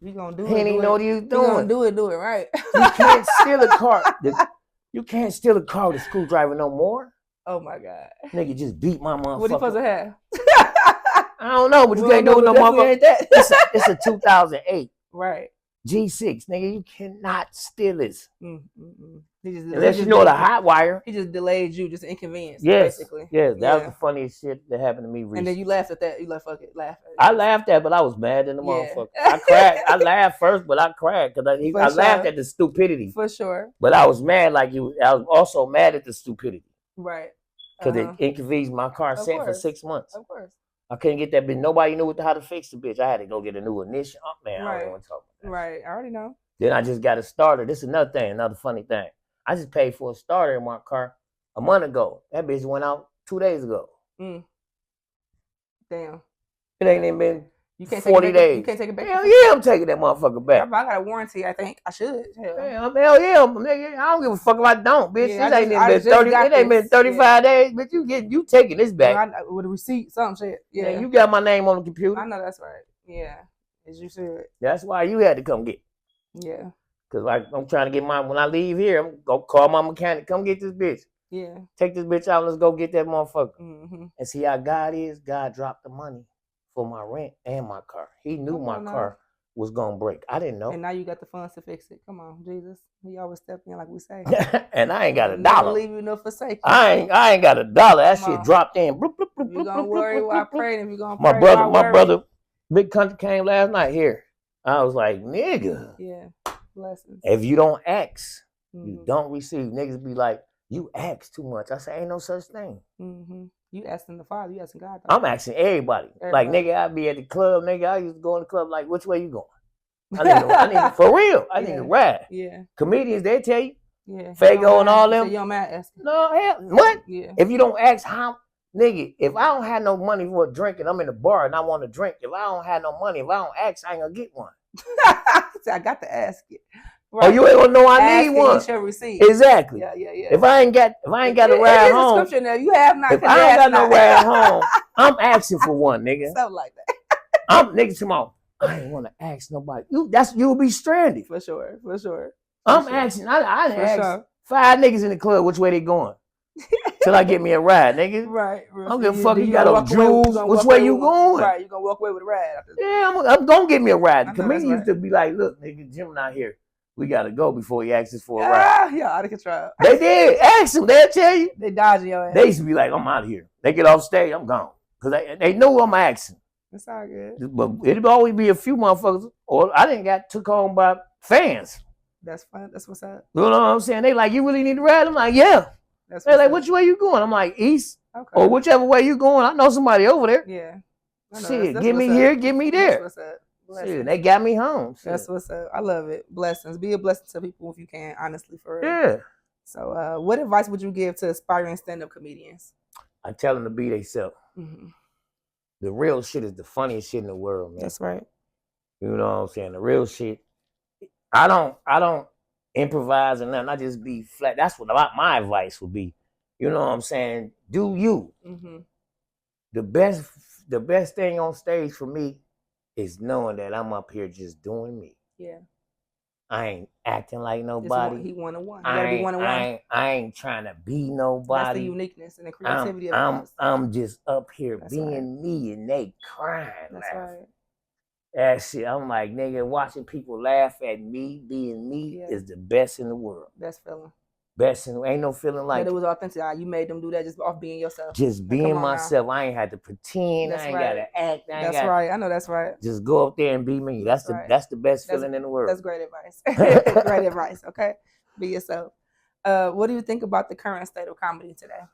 You gonna do it? He didn't even know what he was doing. You gonna do it right? You can't steal a car. You can't steal a car with a screwdriver no more. Oh my god. Nigga just beat my motherfucker. What he supposed to have? I don't know, but you can't do it no motherfucker. It's a 2008. Right. G6, nigga, you cannot steal this. Unless you know the hot wire. He just delayed you, just inconvenience. Yes, basically. Yes, that was the funniest shit that happened to me recently. And then you laughed at that. You like, fuck it, laugh at it. I laughed at it, but I was mad at the motherfucker. I cried. I laughed first, but I cried because I laughed at the stupidity. For sure. But I was mad like you. I was also mad at the stupidity. Right. Because it inconvenienced my car sat for 6 months. Of course. I couldn't get that bitch. Nobody knew how to fix the bitch. I had to go get a new ignition. Oh, man, I don't want to talk about that. Right. I already know. Then I just got a starter. This is another thing, another funny thing. I just paid for a starter in my car a month ago. That bitch went out 2 days ago. Damn. It ain't even been you can't 40 days. You can't take it back? Hell yeah, I'm taking that motherfucker back. I got a warranty, I think. I should. Hell yeah, nigga. I don't give a fuck if I don't, bitch. Yeah, it ain't been 35 days, bitch. You taking this back. With a receipt, some shit. Yeah, you got my name on the computer. I know that's right. Yeah, as you should. That's why you had to come get. Yeah. Because I'm trying to get mine. When I leave here, I'm going to call my mechanic. Come get this bitch. Yeah. Take this bitch out. Let's go get that motherfucker. And see how God is? God dropped the money for my rent and my car. He knew my car was going to break. I didn't know. And now you got the funds to fix it. Come on, Jesus. He always step in like we say. And I ain't got a dollar. Leave you no forsake. I ain't got a dollar. That shit dropped in. You gonna worry while I pray, if you gonna pray. My brother, Big Country came last night here. I was like, nigga. Yeah. Blessings. If you don't ask, you don't receive. Niggas be like, you ask too much. I say, ain't no such thing. You asking the Father, you asking God. I'm asking everybody. Like, nigga, I be at the club. Nigga, I used to go in the club like, which way you going? I need for real. I need to ride. Yeah. Comedians, they tell you. Yeah. Fago and all them. You don't mind asking. No, hell, what? Yeah. If you don't ask how, nigga, if I don't have no money for a drink and I'm in the bar and I want to drink, if I don't have no money, if I don't ask, I ain't gonna get one. I got to ask it. Right. Oh, you ain't gonna know I need one. Exactly. Yeah. If I ain't got a ride home, you have not. If I ain't got no ride home, I'm asking for one, nigga. Something like that. I'm nigga tomorrow. I ain't want to ask nobody. You'll be stranded. For sure. I'm asking. I asked 5 niggas in the club which way they going. Till I get me a ride, nigga. Right. I don't give a fuck. You got no jewels. Which way you going? Right. You gonna walk away with a ride. Yeah, I'm gonna get me a ride. The comedian used to be like, look, nigga, Jim not here. We gotta go before he asks us for a ride. Yeah, out of control. They did. Ask them. They'll tell you. They dodging your ass. They used to be like, I'm out of here. They get off stage, I'm gone. Because they know I'm asking. It's all good. But it'll always be a few motherfuckers, or I didn't got took home by fans. That's fine. That's what's up. You know what I'm saying? They like, you really need to ride? I'm like, yeah. They're like, which way you going? I'm like, east. Okay. Or whichever way you going. I know somebody over there. Yeah. Shit, get me here, get me there. That's what's up. Shit, they got me home. Shit. That's what's up. I love it. Blessings. Be a blessing to people if you can, honestly, for real. Yeah. So, what advice would you give to aspiring stand-up comedians? I tell them to be themselves. Mm-hmm. The real shit is the funniest shit in the world, man. That's right. You know what I'm saying? The real shit. I don't improvise or nothing. I just be flat. That's what my advice would be. You know what I'm saying? Do you. Mm-hmm. The best thing on stage for me is knowing that I'm up here just doing me. Yeah. I ain't acting like nobody. He one-on-one. You gotta be one-on-one. I ain't trying to be nobody. That's the uniqueness and the creativity of it. I'm just up here being me, and they crying. That's right. That shit, I'm like, nigga, watching people laugh at me being me is the best in the world. Best feeling. Ain't no feeling like it was authentic. You made them do that just off being yourself. Just being myself. Now. I ain't had to pretend. I ain't gotta act. That's right. I know that's right. Just go up there and be me. That's the best feeling in the world. That's great advice. Great advice. Okay, be yourself. What do you think about the current state of comedy today?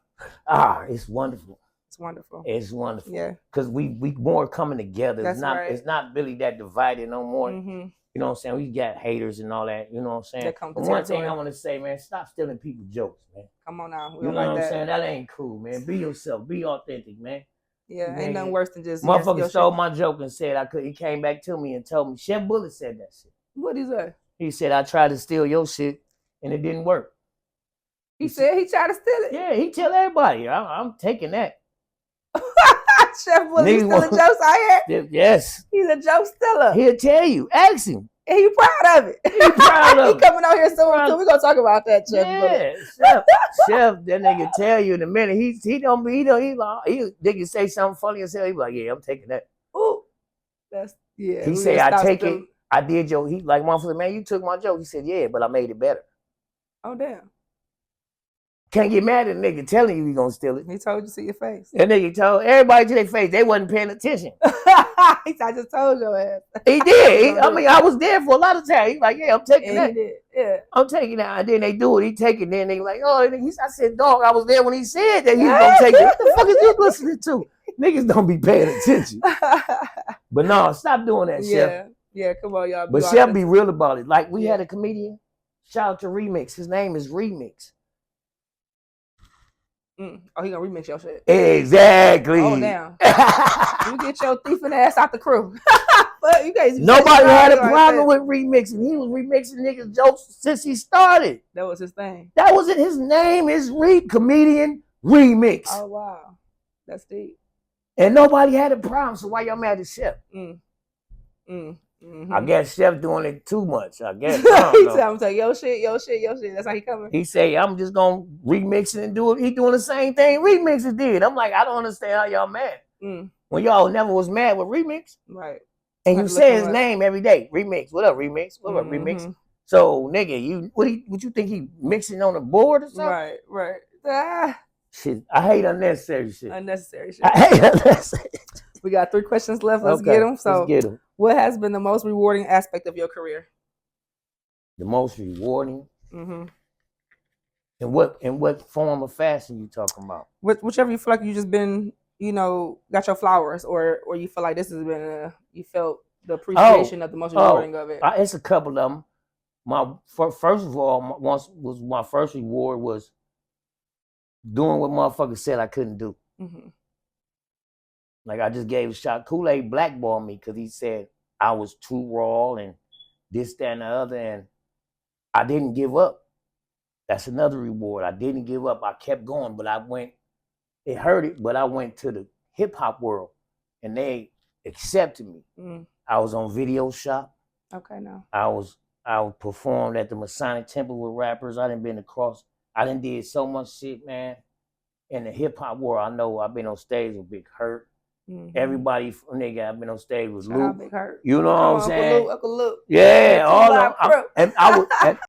It's wonderful. It's wonderful. It's wonderful. Yeah, because we more coming together. That's It's not really that divided no more. Mm-hmm. You know what I'm saying? We got haters and all that. You know what I'm saying? But one thing I want to say, man, stop stealing people's jokes, man. Come on now. You know what I'm saying? That ain't cool, man. Be yourself. Be authentic, man. Yeah, ain't nothing worse than just... Motherfucker stole my joke and said I could. He came back to me and told me, Shay Willz said that shit. What'd he say? He said, I tried to steal your shit and it didn't work. He said he tried to steal it? Yeah, he tell everybody. I'm taking that. Shay Willz, he's stealing jokes out here? Yes. He's a joke stealer. He'll tell you. Ask him. And he proud of it. He proud of it. He coming out here soon too. We're gonna talk about that, Chef. Yeah, Chef, that nigga tell you in a minute. He nigga say something funny as hell. He be like, yeah, I'm taking that. Ooh. That's He say I take it. I did your he like motherfucker, man, you took my joke. He said, yeah, but I made it better. Oh damn. Can't get mad at a nigga telling you he gonna steal it. He told you to your face. That nigga told everybody to their face. They wasn't paying attention. He said, I just told your ass. He did. I was there for a lot of time. He's like, yeah, I'm taking that. He did. Yeah. I'm taking that. And then they do it. He take it. Then they like, oh, I said, dog, I was there when he said that he was gonna take it. What the fuck is you listening to? Niggas don't be paying attention. But no, stop doing that, Chef. Yeah, come on, y'all. But Chef be real about it. Like we had a comedian. Shout out to Remix. His name is Remix. Oh, he gonna remix your shit. Exactly. Oh, damn. You get your thieving ass out the crew. But you guys, nobody had a problem with remixing. He was remixing niggas' jokes since he started. That was his thing. That wasn't his name. Is Comedian Remix. Oh wow, that's deep. And nobody had a problem. So why y'all mad at Chef? I guess Chef doing it too much. I guess. He said, I'm saying, yo shit. That's how he coming. He say, I'm just gonna remix it and do it. He doing the same thing Remix did. I'm like, I don't understand how y'all mad. When y'all never was mad with Remix. Right. And you say his name every day. Remix. What up, Remix? What up, Remix? So, nigga, what you think he mixing on the board or something? Right. Shit. I hate unnecessary shit. Unnecessary shit. I hate unnecessary shit. We got 3 questions left. Let's get them. So, let's get them. What has been the most rewarding aspect of your career? The most rewarding? In what form of fashion you talking about? Whichever you feel like you just been, got your flowers, or you feel like this has been you felt the appreciation of the most rewarding of it. It's a couple of them. First of all, my first reward was doing what motherfuckers said I couldn't do. Like I just gave a shot. Kool-Aid blackballed me because he said I was too raw and this, that, and the other, and I didn't give up. That's another reward. I didn't give up. I kept going, but it hurt it, but I went to the hip hop world and they accepted me. I was on Video Shop. Okay, now. I performed at the Masonic Temple with rappers. I done been across. I done did so much shit, man. In the hip hop world, I know I've been on stage with Big Hurt. Everybody, nigga, I've been on stage with Luke. Big Hurt. You know what I'm saying? Uncle Luke. Yeah, all of them.